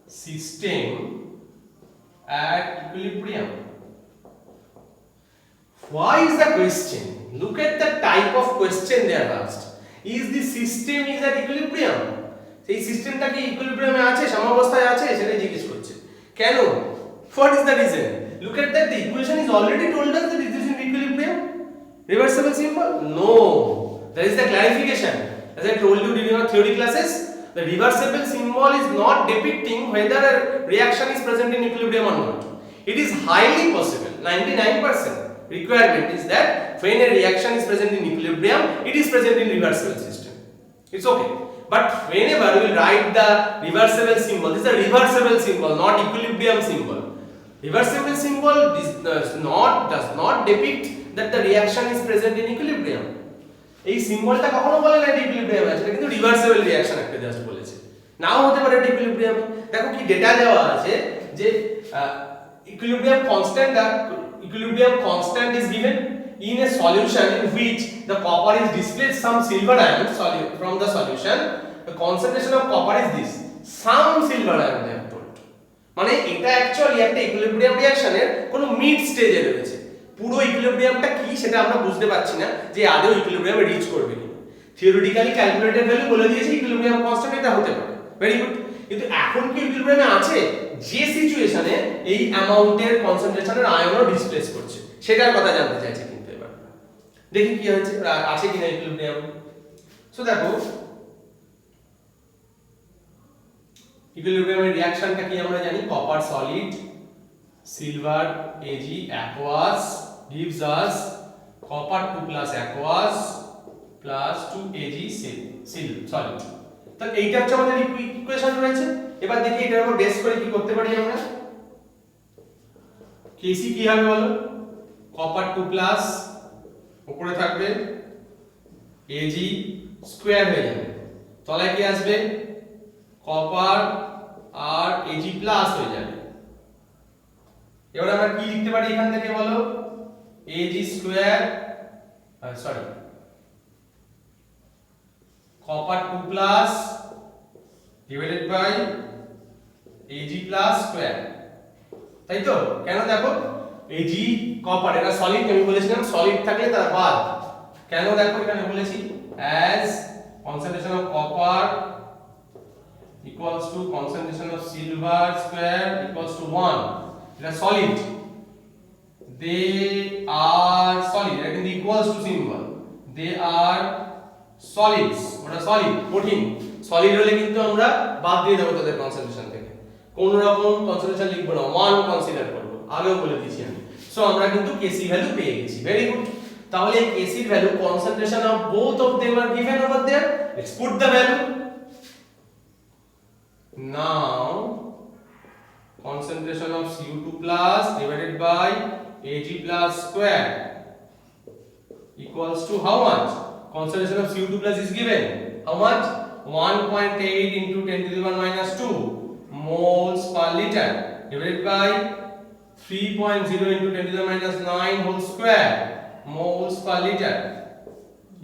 system at equilibrium? Why is the question? Look at the type of question they are asked. Is this system is at equilibrium? এই সিস্টেমটা কি ইকুইলিব্রিয়ামে আছে, সমাবস্থায় আছে, সেটাই জিজ্ঞেস করছে. কেন? What is the reason? Look at that, the equation is already told us that it is in equilibrium. Reversible symbol? No. There is the clarification. As I told you during our theory classes, the reversible symbol is not depicting whether a reaction is present in equilibrium or not. It is highly possible. 99% requirement is that when a reaction is present in equilibrium, it is present in reversible system. It's okay. But whenever we will write the reversible symbol, this is a reversible symbol, not equilibrium symbol. Reversible symbol does not depict that the reaction is present in equilibrium. এই সিম্বলটা কখনো বলে না ইকুইলিব্রিয়ামে আছে, কিন্তু reversible reaction একটা just বলেছে, নাও হতে পারে ইকুইলিব্রিয়ামে. দেখো কি ডেটা দেওয়া আছে যে equilibrium constant is given in a solution in which the copper is displaced some silver ions from the solution. The concentration of copper is this, some silver ion they have told. মানে এটা actually একটা equilibrium রিঅ্যাকশনের কোন mid স্টেজে রয়েছে. পুরো ইকুইলিব্রিয়ামটা কি সেটা আমরা বুঝতে পারছি না যে আদৌ ইকুইলিব্রিয়ামে রিচ করবে কি। থিওরিটিক্যালি ক্যালকুলেটেড ভ্যালু বলে দিয়েছে ইকুইলিব্রিয়াম কনস্ট্যান্ট এটা হতে পারে, ভেরি গুড। কিন্তু এখন কি ইকুইলিব্রিয়ামে আছে, যে সিচুয়েশনে এই অ্যামাউন্টের কনসেন্ট্রেশনের আয়নও ডিসপ্লেস করছে সেটার কথা জানতে চাইছে। কিন্তু এবার দেখি কি হচ্ছে, আছে কিনা ইকুইলিব্রিয়াম। সো দেখো ইকুইলিব্রিয়ামের রিঅ্যাকশনটা কি আমরা জানি, copper solid, silver Ag aqueous gives us copper 2 plus aqueous plus 2 Ag solid। তো এইটা হচ্ছে আমাদের ইকুয়েশন রয়েছে। এবার দেখি এটার উপর বেস করে কি করতে পারি আমরা। Kc কি হবে বলো, কপার 2 প্লাস উপরে থাকবে Ag স্কয়ার হয়ে যাবে, তলায় কি আসবে কপার আর Ag প্লাস হয়ে যাবে। এবার আমরা কি লিখতে পারি এখান থেকে বলো, Ag square copper 2 plus divided by Ag plus square, তাই তো? কেন দেখো Ag কপার এটা সলিড, আমি বলেছিলাম সলিড থাকলে তার বাদ। কেন দেখো এখানে বলেছি as concentration of copper equals to concentration of silver square equals to 1, এটা সলিড, they are solid, এটা কিন্তু equals to symbol, they are solids, ওটা সলিড কঠিন। সলিড হলে কিন্তু আমরা বাদ দিয়ে দেব তাদের কনসেন্ট্রেশন থেকে, কোন রকম কনসেন্ট্রেশন লিখব না, 1 কনসিডার করব, আগেও বলে দিয়েছি আমি। সো আমরা কিন্তু Kc ভ্যালু পেয়ে গেছি, ভেরি গুড। তাহলে এই Kc এর value, concentration of both of them are given over there, let's put the value. Now concentration of Cu2 plus divided by Ag plus square equals to how much? Concentration of Cu2 plus is given, how much? 1.8 into 10 to the power minus 2 moles per liter divided by 3.0 into 10 to the minus 9 whole square moles per liter.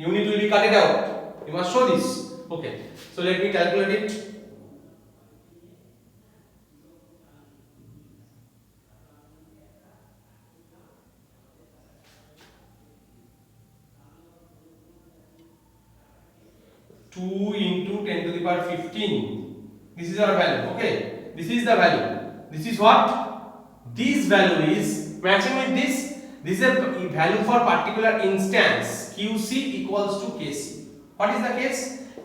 Unit will be cut it out, you must show this. Okay, so let me calculate it. Two into 10 to the power 15. This is our value. Okay, this is the value. This is what? This value is matching with this. This is a value for particular instance. Qc equals to Kc. What is the case?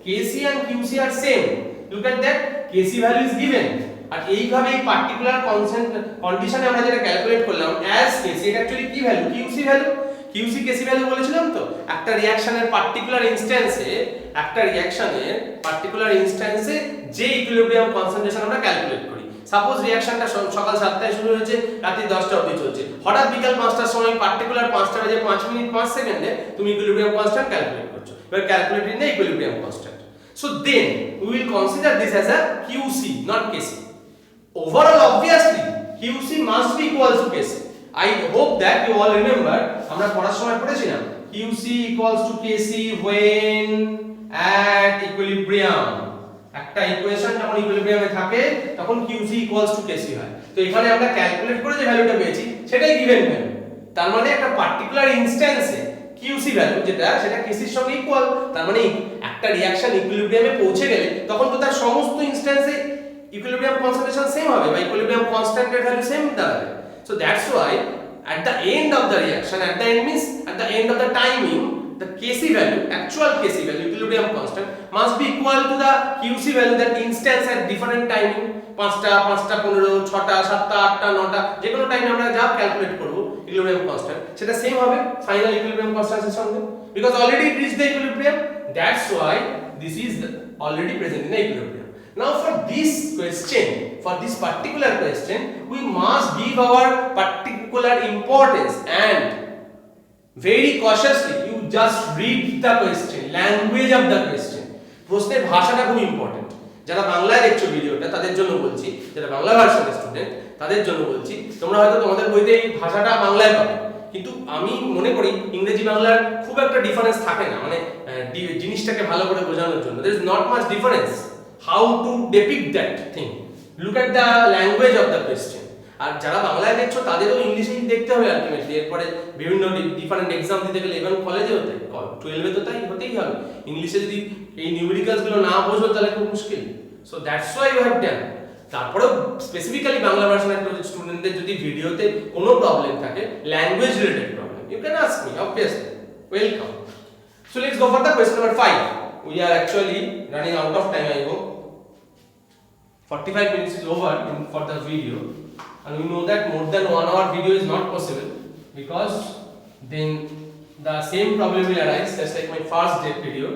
Kc and Qc are same. Look at that. Kc value is given. আর এইভাবে এই particular কন্ডিশনে আমরা যেটা calculate করলাম as Kc, এটা actually কি value? Qc value. Qc Kc value বলেছিলাম তো, একটা রিঅ্যাকশনের পার্টিকুলার ইনস্ট্যান্সে যে ইকুইলিব্রিয়াম কনসেন্ট্রেশন আমরা ক্যালকুলেট করি। সাপোজ রিঅ্যাকশনটা সকাল 7টায় শুরু হয়েছে, রাতে 10টা অবধি চলছে, হঠাৎ বিকাল 5টার সময় পার্টিকুলার 5টা বাজে 5 মিনিট 5 সেকেন্ডে তুমি ইকুইলিব্রিয়াম কনস্ট্যান্ট ক্যালকুলেট করছো। এবার calculate in the equilibrium constant, so then we will consider this as a Qc, not Kc. Overall, obviously Qc must be equal to Kc. I hope that you all remember, আমরা পড়ার সময় পড়েছিলাম Qc equals to Kc when at equilibrium. একটা equation যখন ইকুইলিব্রিয়ামে থাকে তখন Qc equals to Kc হয়। তো এখানে আমরা ক্যালকুলেট করে যে ভ্যালুটা পেয়েছি সেটাই গিভেন ভ্যালু। তার মানে একটা পার্টিকুলার ইনস্ট্যান্সে Qc ভ্যালু সেটা Kc এর সঙ্গে ইকুয়াল। তার মানে একটা রিঅ্যাকশন ইকুইলিব্রিয়ামে পৌঁছে গেলে তখন তো তার সমস্ত ইনস্ট্যান্সে ইকুইলিব্রিয়াম কনসেন্ট্রেশন সেম হবে বা ইকুইলিব্রিয়াম কনস্ট্যান্টের ভ্যালু সেম দাঁড়াবে। So that's why at the end of the reaction, at the end means at the end of the timing, the Kc value, actual Kc value, equilibrium constant, must be equal to the Qc value that instance at different timing, 5টা 5টা 15 6টা 7টা 8টা 9টা যে কোনো টাইমে আমরা যা calculate করব equilibrium constant সেটা সেম হবে ফাইনাল equilibrium constant এর সঙ্গে, because already it reached the equilibrium. That's why this is already present in the equilibrium. Now for this particular question, we must give our particular importance and very cautiously you just read the question, language of the question. প্রশ্নের ভাষাটা খুব important. যারা বাংলায় দেখছো ভিডিওটা তাদের জন্য বলছি, যারা বাংলা ভার্সনের স্টুডেন্ট তাদের জন্য বলছি, তোমরা হয়তো তোমাদের বইতে এই ভাষাটা বাংলায় পাবে, কিন্তু আমি মনে করি ইংরেজি বাংলার খুব একটা ডিফারেন্স থাকে না, মানে জিনিসটাকে ভালো করে বোঝানোর জন্য there is not much difference how to depict that thing. Look at the language of the question. আর যারা বাংলায় দেখছো তাদেরও ইংলিশেই দেখতে হবে আলটিমেটলি। এরপরে বিভিন্ন ডিফারেন্ট এক্সাম দিতে গেলে ইভেন কলেজে হতে 12 তো তাই হতেই হবে। ইংলিশে যদি এই নিউমেরিক্যালস গুলো না বোঝো তাহলে খুব মুশকিল। So that's why you have done. তারপরেও স্পেসিফিক্যালি বাংলা ভার্সনের স্টুডেন্টদের যদি ভিডিওতে কোনো প্রবলেম থাকে, language related problem, you can ask me, obviously, welcome. So let's go for the question number 5. We are actually running out of time, I hope. 45 minutes is over for the video, and we know that more than 1 hour video is not possible, because then the same problem will arise, just like my first day video.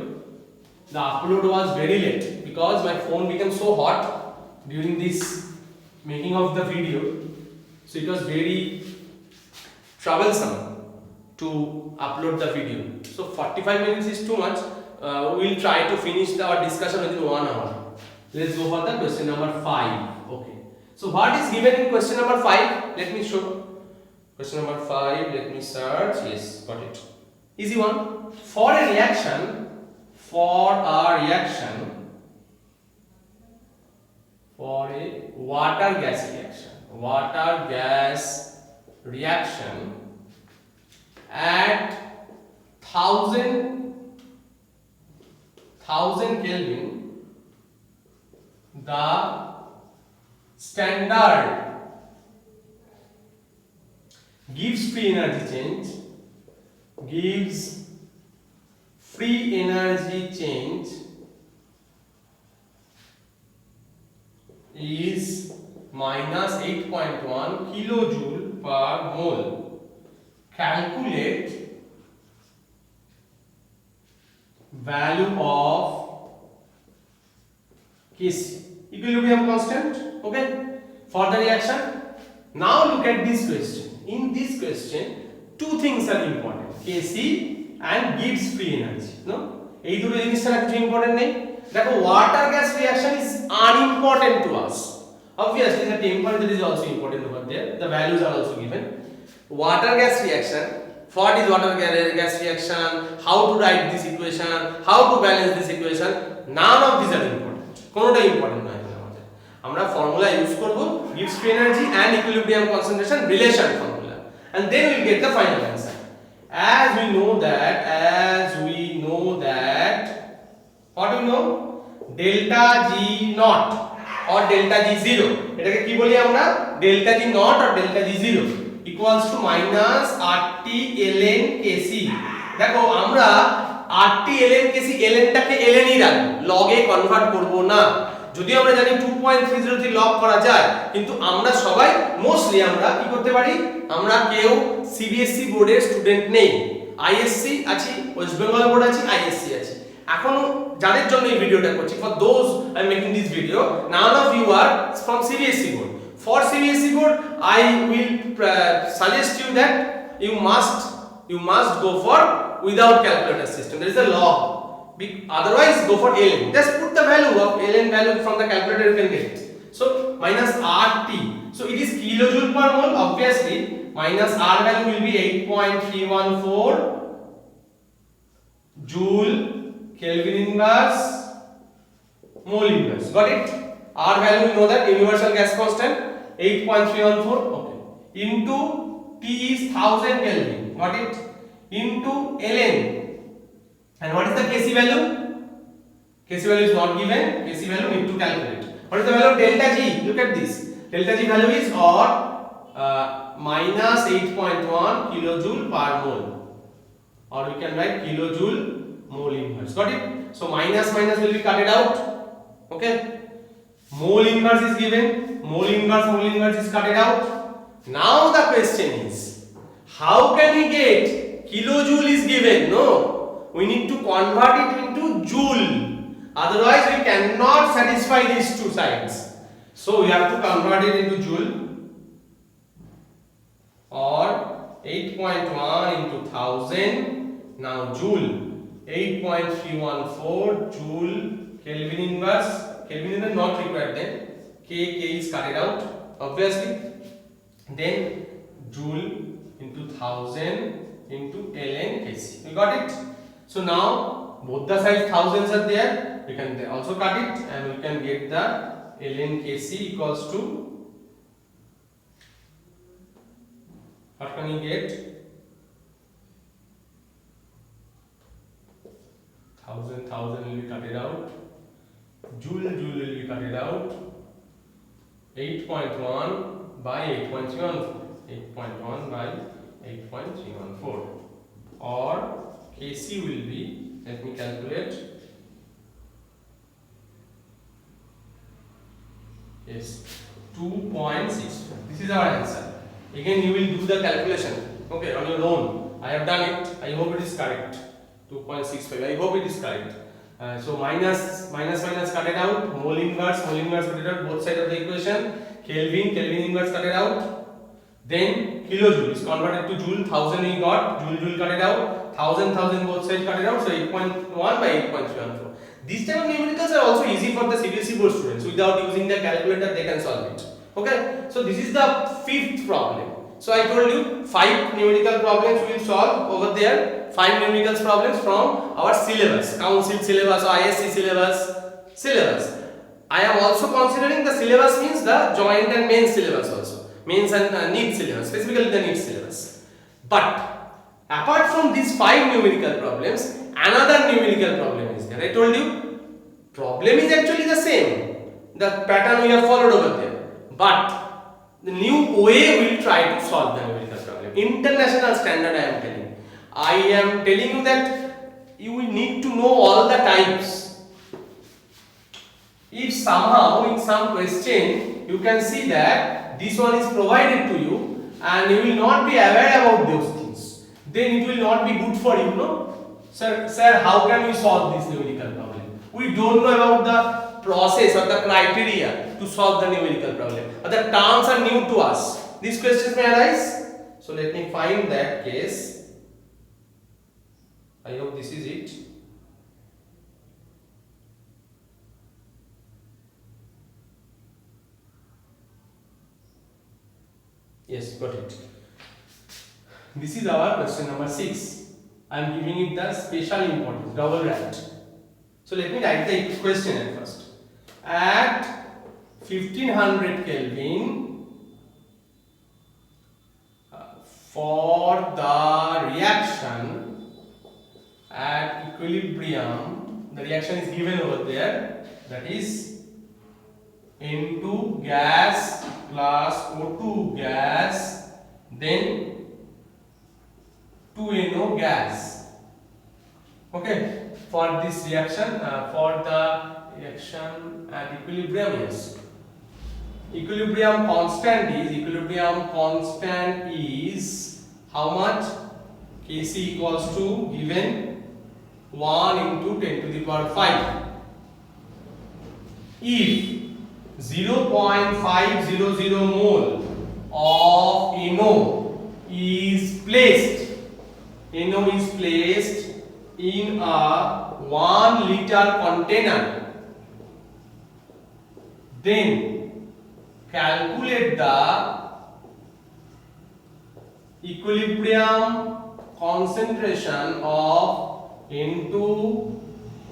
The upload was very late because my phone became so hot during this making of the video, so it was very troublesome to upload the video. So 45 minutes is too much. We will try to finish our discussion within 1 hour. Let's go for the question number 5. Okay. So what is given in question number 5? Let me show. Question number 5. Let me search. Yes, got it. Easy one. For a reaction, for a water gas reaction at 1000 Kelvin, the standard gives free energy change is minus 8.1 kilojoule per mole. Calculate value of Kc, equilibrium constant. Okay, for the reaction. Now look at this question. In this question, two things are important, Kc and Gibbs free energy. No, এই দুটো জিনিস ছাড়া কিছু important নেই। দেখো, water gas reaction is unimportant to us. Obviously the temperature is also important over there, the values are also given. Water gas reaction, what is water gas reaction, how to write this equation, how to balance this equation, none of these are important. কোনোটাই important নয় আমাদের। আমরা formula use করব, Gibbs free energy and equilibrium concentration relation formula, and then we'll get the final answer. As we know that what do we know, delta G naught or delta G zero, এটাকে কি বলি আমরা, delta G naught or delta G zero equals to minus RT ln Kc. দেখো, আমরা RT ln Kc, ln টাকে ln ই রাখবো, log এ convert করব না। যদিও আমরা জানি 2.303 লগ করা যায়, কিন্তু আমরা সবাই মোস্টলি আমরা কি করতে পারি, আমরা কেউ সিবিএসসি বোর্ডের স্টুডেন্ট নেই, আইএসসি আছি, ওয়েস্ট বেঙ্গল বোর্ড আছে, আইএসসি আছে। এখনো যাদের জন্য এই ভিডিওটা করছি, for those I am making this video, none of you are from CBSE board. For CBSE board, I will suggest you that you must go for without calculator system. There is a law. Otherwise, go for ln. Just put the value of ln value from the calculator you can get. So minus RT. So it is kilojoule per mole. Obviously, minus R value will be 8.314 joule Kelvin inverse mole inverse. Got it? R value we know that universal gas constant 8.314, okay, into T is 1000 Kelvin, got it, into ln, and what is the Kc value? Kc value is not given, Kc value need to calculate. What is the value of delta G? Look at this, delta G value is or minus 8.1 kilojoule per mole, or we can write kilojoule mole inverse, got it? So minus will be cutted out, okay. Mole inverse is given, mole inverse is cutted out. Now the question is, how can we get kilojoule is given? No, we need to convert it into joule, otherwise we cannot satisfy these two sides. So we have to convert it into joule, or 8.1 into 1000, now joule, 8.314 joule Kelvin inverse. Kelvin is not required, then K is carried out, obviously. Then joule into 1000 into ln Kc. We got it. So now both the sides thousands are there. We can also cut it, and we can get the ln Kc equals to What can you get? 1000 will be cut it out. Joule will be cut it out. 8.1 by 8.314. 8.1 by 8.314. Or Kc will be, let me calculate. Yes, 2.6. This is our answer. Again, you will do the calculation. Okay, on your own. I have done it. I hope it is correct. 2.65. I hope it is correct. So minus cut it out. Mole inverse cut it out. Both sides of the equation. Kelvin inverse cut it out. Then kilojoule is converted to joule. 1000 we got. Joule cut it out. 1000 both sides cut it out. So 8.1 by 8.314. These type of numericals are also easy for the CBSE board students. Without using the calculator, they can solve it. Okay. So this is the fifth problem. So I told you 5 numerical problems we will solve over there. 5 numerical problems from our syllabus, council syllabus or ISC syllabus. I am also considering the syllabus means the joint and main syllabus also. Mains and NEET syllabus, specifically the NEET syllabus. But apart from these 5 numerical problems, another numerical problem is there. I told you, problem is actually the same. The pattern we have followed over there. But the new way we will try to solve the numerical problem. International standard I am telling you that you will need to know all the types. If somehow in some question you can see that this one is provided to you and you will not be aware about those things, then it will not be good for you, no? Sir, how can we solve this numerical problem? We don't know about the process or the criteria to solve the numerical problem. Or the terms are new to us. These questions may arise. So let me find that case. I hope this is it. Yes, got it. This is our question number 6. I am giving it the special importance, double right. So let me write the question at first. At 1500 Kelvin, for the reaction at equilibrium, the reaction is given over there, that is N2 gas plus O2 gas, then 2NO gas. Okay, for this reaction, for the reaction at equilibrium, yes, equilibrium constant is how much? Kc equals to given 1 into 10 to the power 5. If 0.500 mole of NO is placed in a 1 liter container, then calculate the equilibrium concentration of N2,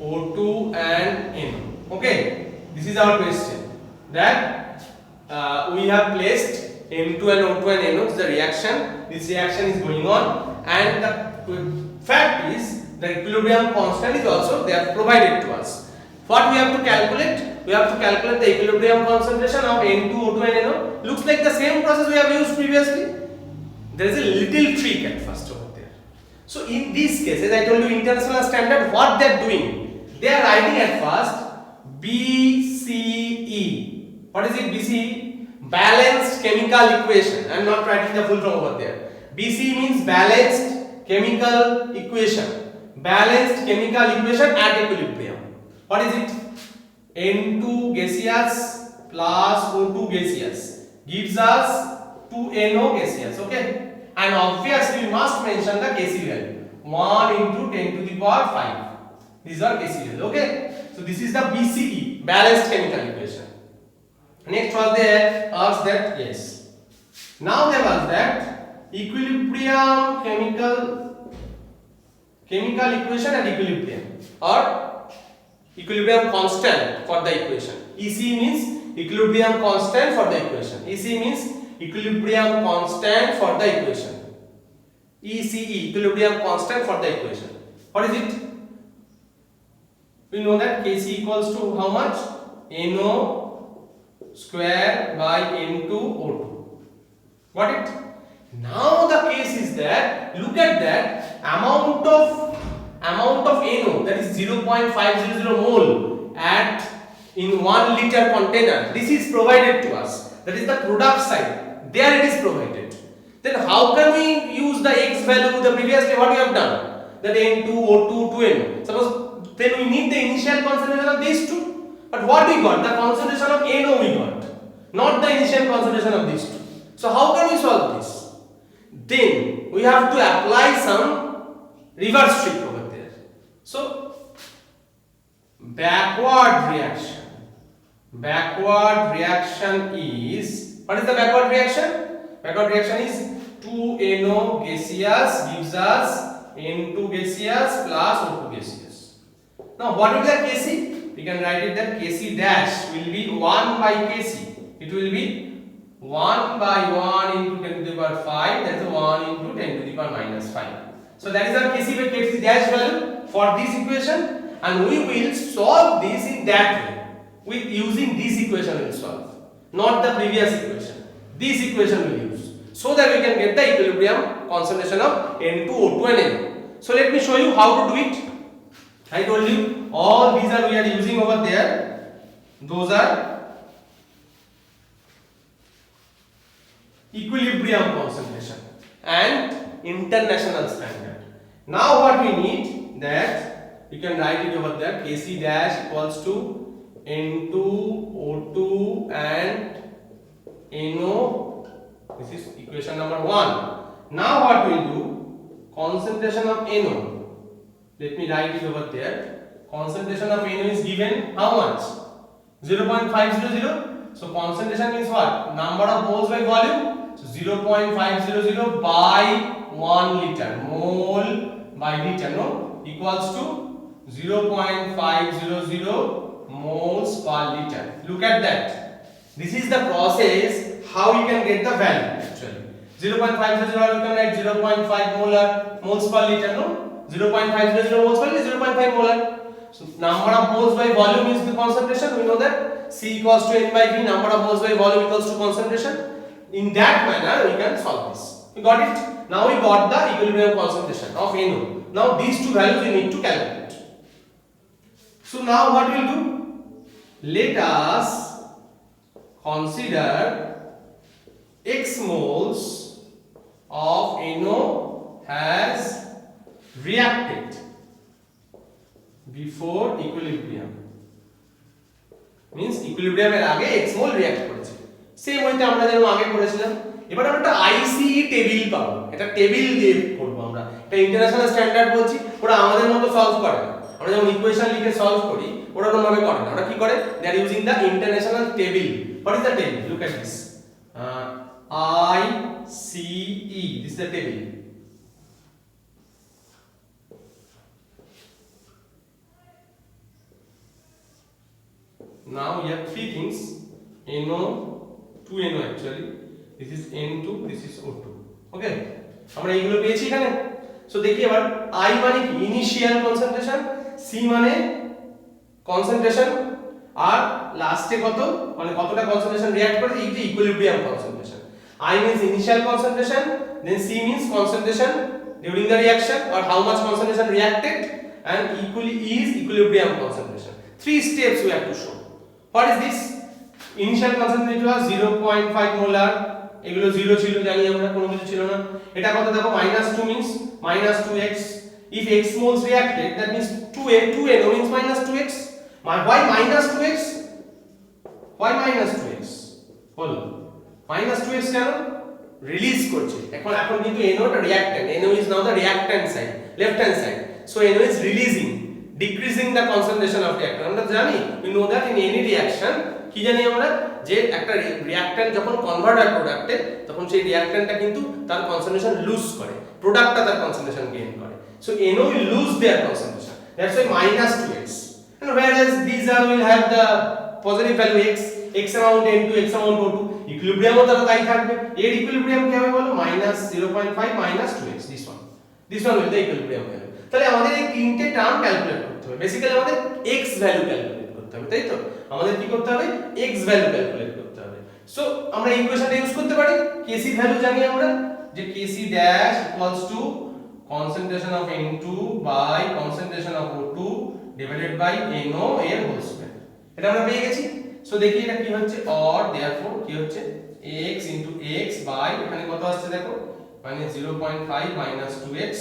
O2 and NO. Okay, this is our question, that we have placed N2 and O2 and NO, the reaction. This reaction is going on, and the fact is the equilibrium constant is also they have provided to us. What we have to calculate? We have to calculate the equilibrium concentration of N2, O2 and NO. Looks like the same process we have used previously. There is a little trick at first over there. So in these cases, I told you international standard, what they are doing? They are writing at first BCE. What is it? BCE? Balanced chemical equation. I am not writing the full form over there. BCE means balanced chemical equation. Balanced chemical equation at equilibrium. What is it? N2 gaseous plus O2 gaseous gives us 2NO gaseous. Okay. And obviously we must mention the Kc value. 1 into 10 to the power 5. These are Kc value. Okay. So this is the BCE, balanced chemical equation. Next was they asked that, yes. Now they asked that equilibrium chemical equation at equilibrium, or equilibrium constant for the equation. EC means equilibrium constant for the equation. EC means equilibrium constant for the equation. ECE, equilibrium constant for the equation. What is it? We know that Kc equals to how much? NO square by N2O2. Got it? Now the case is that look at that amount of NO, that is 0.500 mole at in 1 liter container. This is provided to us. That is the product side. There it is provided. Then how can we use the X value? The previously what we have done, that N2O2 to NO. Suppose then we need the initial concentration of these two. But what we got? The concentration of NO we got, not the initial concentration of these two. So how can we solve this? Then we have to apply some reverse trick over there. So backward reaction is, what is the backward reaction? Backward reaction is 2NO gaseous gives us N2 gaseous plus O2 gaseous. Now what will be the Kc? We can write it that Kc dash will be 1 by Kc. It will be 1 by 1 into 10 to the power 5, that is 1 into 10 to the power minus 5. So that is our Kc by Kc dash value for this equation, and we will solve this in that way. With using this equation we will solve, not the previous equation. This equation we will use so that we can get the equilibrium concentration of N2O2 and NO. So let me show you how to do it. I told you all these are we are using over there. Those are equilibrium concentration and international standard. Now what we need, that we can write it over there, Kc dash equals to N2O2 and NO. This is equation number 1. Now what we will do, concentration of NO, let me write it over there. Concentration of NO is given how much? 0.500. So concentration means what? Number of moles by volume. So 0.500 by 1 liter, mole by liter, no, equals to 0.500 moles per liter. Look at that. This is the process how you can get the value actually. 0.500 you can write 0.5 moles per liter, no? 0.500 moles per liter, 0.5 molar. So number of moles by volume is the concentration. We know that C equals to N by V, number of moles by volume equals to concentration. In that manner we can solve this. We got it? Now we got the equilibrium concentration of NO. Now these two values we need to calculate. So now what we will do? Let us consider X moles of NO has reacted before equilibrium. Means equilibrium এর আগে X mole react করেছে। Same ওইটা আমরা যেরকম আগে করেছিলাম। এবার আমরা একটা ICE টেবিল পাবো। এটা টেবিল দিয়ে করব আমরা। এটা ইন্টারন্যাশনাল স্ট্যান্ডার্ড বলছি, ওরা আমাদের মতো সলভ করে না। আমরা যখন ইকুয়েশন লিখে সলভ করি, ওরা ওরকম ভাবে করে না। ওরা কি করে? They are using the international table. What is the table? Look at this. ICE. This is the table. Now we have three things, NO, 2NO actually. This is N2, this is O2. Okay? আমরা এইগুলো পেয়েছি এখানে। So দেখি এবার I মানে কি? Initial concentration, C মানে concentration, আর লাস্টে কত মানে কতটা কনসেন্ট্রেশন রিঅ্যাক্ট করে, এই যে equilibrium concentration. I means initial concentration, then C means concentration during the reaction or how much concentration reacted, and equally is equilibrium concentration. Three steps we have to show. What is this? Initial concentration was 0.5 molar. এগুলো 0 ছিল জানি আমরা, কোনো কিছু ছিল না। এটা কত দেখো, -2 means -2x. If x moles reacted, that means 2NO means -2x. Why -2x? Why -2x? বলো -2x কেন? রিলিজ করছে এখন কিন্তু NO টা reactant, NO is now the reactant side, left hand side. So NO is releasing, decreasing the concentration of reactant. আমরা জানি, we know that in any reaction কি জানি আমরা, যে একটা রিঅ্যাক্ট্যান্ট যখন কনভার্ট হয় প্রোডাক্টে, তখন সেই রিঅ্যাক্ট্যান্টটা কিন্তু তার কনসেন্ট্রেশন লুজ করে, প্রোডাক্টটা তার কনসেন্ট্রেশন গেইন করে। So NO will lose their concentration, that's why -2x. And whereas these are will have the positive value x, x amount n2, x amount o2, ইকুইলিব্রিয়ামও তাহলে তাই থাকবে। এর ইকুইলিব্রিয়াম কি হবে বলো? -0.5 -2x, this one will the equilibrium value। তাহলে আমাদের এই তিনটে টার্ম ক্যালকুলেট করতে হবে। বেসিক্যালি আমাদের x ভ্যালু ক্যালকুলেট করতে হবে, তাই তো? আমাদের কি করতে হবে? x ভ্যালু ক্যালকুলেট করতে হবে। সো আমরা ইকুয়েশনটা ইউজ করতে পারি, kc ভ্যালু জানি আমরা যে kc dash equals to concentration of n2 by concentration of o2 divided by no এর হোল স্কয়ার। এটা আমরা পেয়ে গেছি। সো দেখি এটা কি হচ্ছে, or therefore কি হচ্ছে x into x by এখানে কত আসছে দেখো, মানে 0.5 minus 2x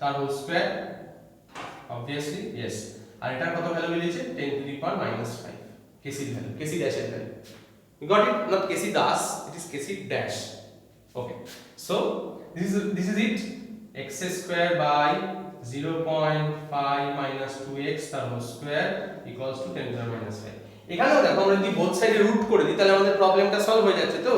তার হোল স্কয়ার, obviously yes। আর এটা কত ভ্যালু বেরিয়েছে? 10 to the power -5 kc value, kc dash এর value. You got it? Not kc dash, it is kc dash। Okay, so this is it, x square by 0.5 minus 2x তার whole square equals to 10 to the -5। এখানেও দেখো আমরা যদি both সাইডে root করে দিই তাহলে আমাদের প্রবলেমটা সলভ হয়ে যাচ্ছে। তো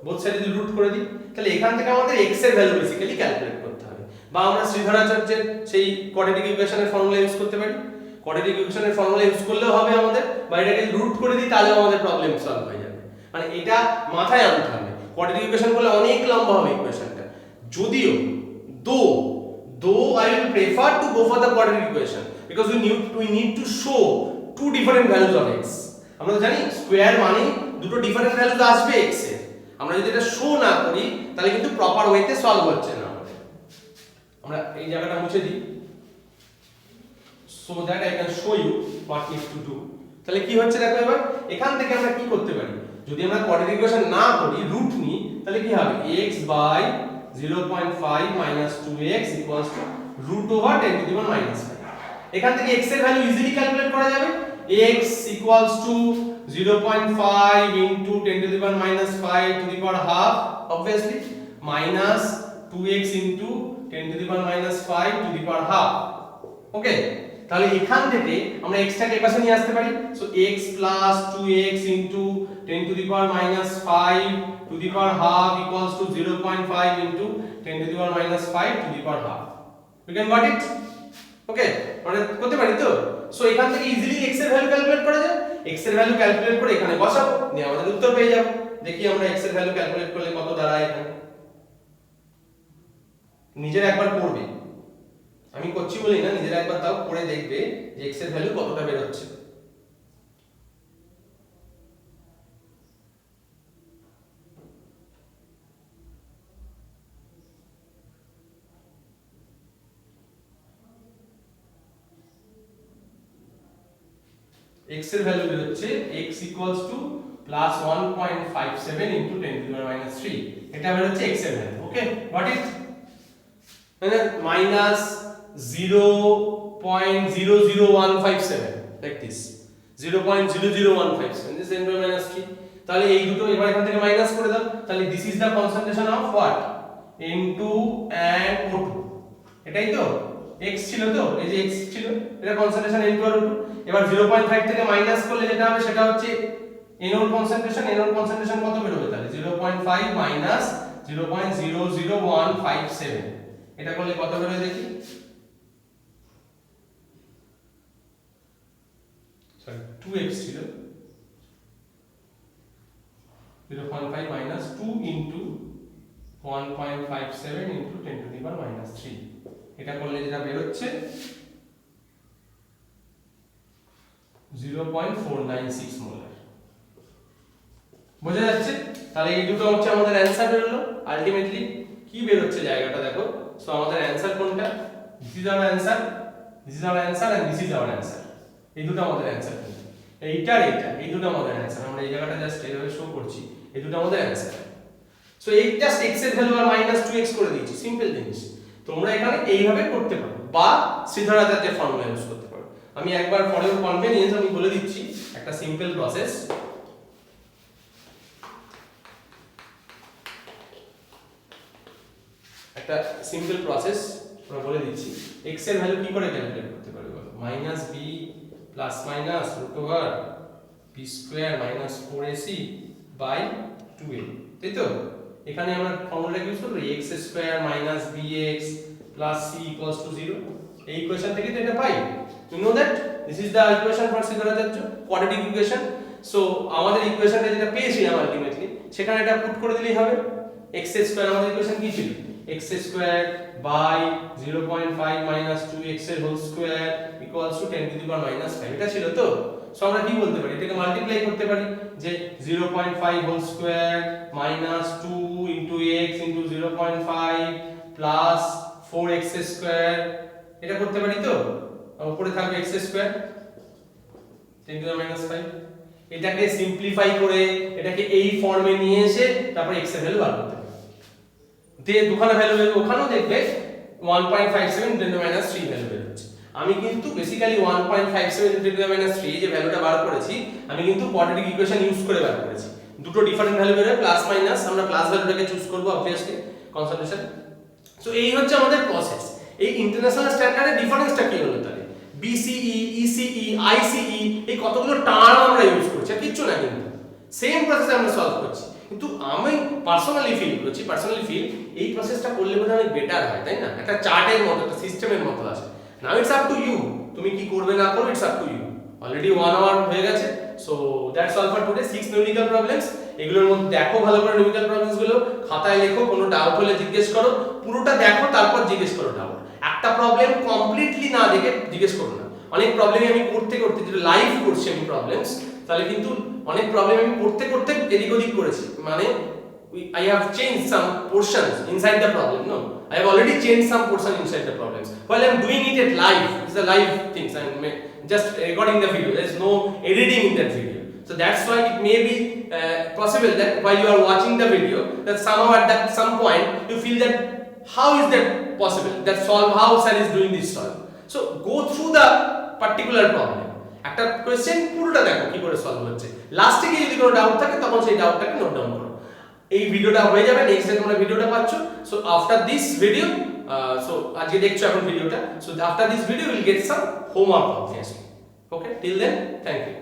বোথ সাইডে যদি রুট করে দিই তাহলে এখান থেকে আমাদের x এর ভ্যালু বেসিক্যালি ক্যালকুলেট করতে হবে, বা আমরা শ্রীধরাচার্যের সেই কোয়াড্রেটিক ইকুয়েশনের ফর্মুলা ইউজ করতে পারি। কোয়াড্রেটিক ইকুয়েশনের ফর্মুলা ইউজ করলেও হবে আমাদের, বা এটাকে রুট করে দিই তাহলেও আমাদের প্রবলেম সলভ হয়ে যাবে। মানে এটা মাথায় আনতে হবে, কোয়াড্রেটিক ইকুয়েশন করলে অনেক লম্বা হবে ইকুয়েশনটা। যদিও though I will prefer to go for the quadratic equation because we need to show two different values of x। আমরা জানি স্কয়ার মানে দুটো ডিফারেন্ট ভ্যালু আসবে x এর। আমরা যদি এটা শো না করি তাহলে কিন্তু প্রপার ওয়েতে সলভ হচ্ছে না আমাদের। আমরা এই জায়গাটা মুছে দিই so that I can show you what needs to do। তাহলে কি হচ্ছে দেখো, এবার এখান থেকে আমরা কি করতে পারি, যদি আমরা কোয়াড্রেটিক ইকুয়েশন না করি রুট নিই তাহলে কি হবে, x by 0.5 minus 2x equals to root over 10 to the power -5। এখান থেকে x এর ভ্যালু ইজিলি ক্যালকুলেট করা যাবে, x equals to 0.5 into 10 to the power -5 to the power half obviously minus 2x into 10 to the power -5 to the power half। ওকে, তাহলে এখান থেকে আমরা x টাকে এপাশে নিয়ে আসতে পারি। So x plus 2x into 10 to the power -5 to the power half equals to 0.5 into 10 to the power -5 to the power half। We can got it? ওকে, আমরা করতে পারি তো। সো এখান থেকে ইজিলি x এর ভ্যালু ক্যালকুলেট করা যায়। x এর ভ্যালু ক্যালকুলেট করে এখানে বসাবো, নিয়ে আমাদের উত্তর পেয়ে যাব। দেখি আমরা x এর ভ্যালু ক্যালকুলেট করলে কত দাঁড়ায় এখানে। নিজের একবার পড়বে, আমি করছি বলি না, নিজের একবার তাও পড়ে দেখবে যে x এর ভ্যালু কতটা বের হচ্ছে। x এর ভ্যালু বের হচ্ছে x equals to plus 1.57 into 10 to the power -3। এটা বের হচ্ছে x এর ভ্যালু। Okay, got it? মানে -0.00157 like this, 0.00157 this 10 to the power -3। তাহলে এই দুটো এবার এখান থেকে মাইনাস করে দাও, তাহলে this is the concentration of what, n2 and o2। এটাই তো x ছিল, তো এই যে x ছিল, এটা কনসেন্ট্রেশন n2 আর o2। এবার 0.5 থেকে মাইনাস করলে যেটা হবে সেটা হচ্ছে n ওর কনসেন্ট্রেশন। n ওর কনসেন্ট্রেশন কত বের হবে তাহলে, 0.5 মাইনাস 0.00157। এটা করলে কত বের হয় দেখি, সরি 2x ছিল, 0.5 minus 2 into 1.57 into 10 to the power -3। এটা করলে যেটা বের হচ্ছে 0.496 মোলার। বোঝা যাচ্ছে? তাহলে এই দুটো হচ্ছে আমাদের অ্যানসার বের হলো। আলটিমেটলি কি বের হচ্ছে জায়গাটা দেখো। সো আমাদের অ্যানসার কোনটা, this is our answer, this is our answer and this is our answer. এই দুটো আমাদের অ্যানসার, এইটা আর এইটা, এই দুটো আমাদের অ্যানসার। আমরা এই জায়গাটা জাস্ট এইভাবে শো করছি, এই দুটো আমাদের অ্যানসার। সো এই জাস্ট x এর ভ্যালু আর -2x করে দিয়েছি, সিম্পল জিনিস। তোমরা এখানে এইভাবে করতে পারো বা শ্রীধরাচার্যের ফর্মুলা ইউজ করতে পারো। আমি একবার ফর ইওর কনভেনিয়েন্স আমি বলে দিচ্ছি একটা সিম্পল প্রসেস। একটা সিম্পল প্রসেস আমরা বলে দিচ্ছি। x এর ভ্যালু কি করে ক্যালকুলেট করতে পারবে বলো, -b plus minus √over b square minus 4ac by 2a, তাই তো? এখানে আমরা ফর্মুলা ইউজ করব x square minus bx plus c equals to 0। এই ইকুয়েশন থেকে তো এটা পাই। You know that this is the equation for Shikharacharya quadratic equation. So আমাদের ইকুয়েশনটা যেটা পেয়েছিলাম আলটিমেটলি সেখানে এটা পুট করে দিলেই হবে। x স্কয়ার আমাদের ইকুয়েশন কি ছিল, x square by 0.5 minus 2x এর whole square equals to 10 to the power minus 5 এটা ছিল তো। সো আমরা কি বলতে পারি, এটাকে মাল্টিপ্লাই করতে পারি যে 0.5 whole square minus 2 into x into 0.5 plus 4x square, এটা করতে পারি তো। উপরে থাকবে x square 10 to the minus 5। এটাকে সিম্পলিফাই করে এটাকে এই ফর্মে নিয়ে এসে তারপর x এর ভ্যালু বার করতে পারি। তে দুখানা ভ্যালু বের ওখানেও দেখবে 1.57 10 টু দি মাইনাস 3 ভ্যালু বের হচ্ছে। আমি কিন্তু বেসিক্যালি 1.57 10 টু দি মাইনাস 3 যে ভ্যালুটা বার করেছি আমি কিন্তু কোয়াড্রেটিক ইকুয়েশন ইউজ করে বার করেছি। দুটো ডিফারেন্ট ভ্যালু বের হয় প্লাস মাইনাস, আমরা প্লাস ভ্যালুটাকে চুজ করব অবভিয়াসলি কনসেন্ট্রেশন। সো এই হচ্ছে আমাদের প্রসেস। এই ইন্টারন্যাশনাল স্ট্যান্ডার্ডের ডিফারেন্সটা কি হলো তাহলে, BCE ECE ICE এই কতগুলো টার্ম আমরা ইউজ করছি আর কিচ্ছু না, কিন্তু সেম প্রসেসে আমরা সলভ করছি। কিন্তু আমি পার্সোনালি ফিল এই প্রসেসটা করলে বোধহয় অনেক বেটার হয়, তাই না? একটা চার্টের মতো, একটা সিস্টেমের মতো আসে। Now it's up to you, তুমি কি করবে না করবে it's up to you. Already 1 hour হয়ে গেছে। So that's all for today. 6 numerical problems, এগুলোর মধ্যে দেখো ভালো করে নিউমেরিক্যাল প্রবলেমস গুলো, খাতায় লেখো, কোনো ডাউট হলে জিজ্ঞেস করো, পুরোটা দেখো তারপর জিজ্ঞেস করো ডাউট। একটা প্রবলেম কমপ্লিটলি না দেখে জিজ্ঞেস করো না। অনেক প্রবলেম আমি করতে যেটা লাইভ করছি আমি প্রবলেমস, তাহলে কিন্তু অনেক প্রবলেম আমি করতে এদিক ওদিক করেছি, মানে I have changed some portions inside the problem. No, I have already changed some portion inside the problems. While I am doing it at live, it's a live things. I am just recording the video. There is no editing in that video. So that's why it may be possible that while you are watching the video, that somehow at that some point you feel that how is that possible? That solve, how sir is doing this solve. So go through the particular problem. একটা question পুরোটা দেখো কি করে solve হচ্ছে। লাস্টে গিয়ে যদি কোনো ডাউট থাকে তখন সেই ডাউটটাকে নোট ডাউন করো। এই ভিডিওটা হয়ে যাবে, নেক্সট ডে তোমরা ভিডিওটা পাচ্ছ। So after this video, so আজকে দেখছো এখন ভিডিওটা, so after this video will get some homework obviously. Okay, till then thank you.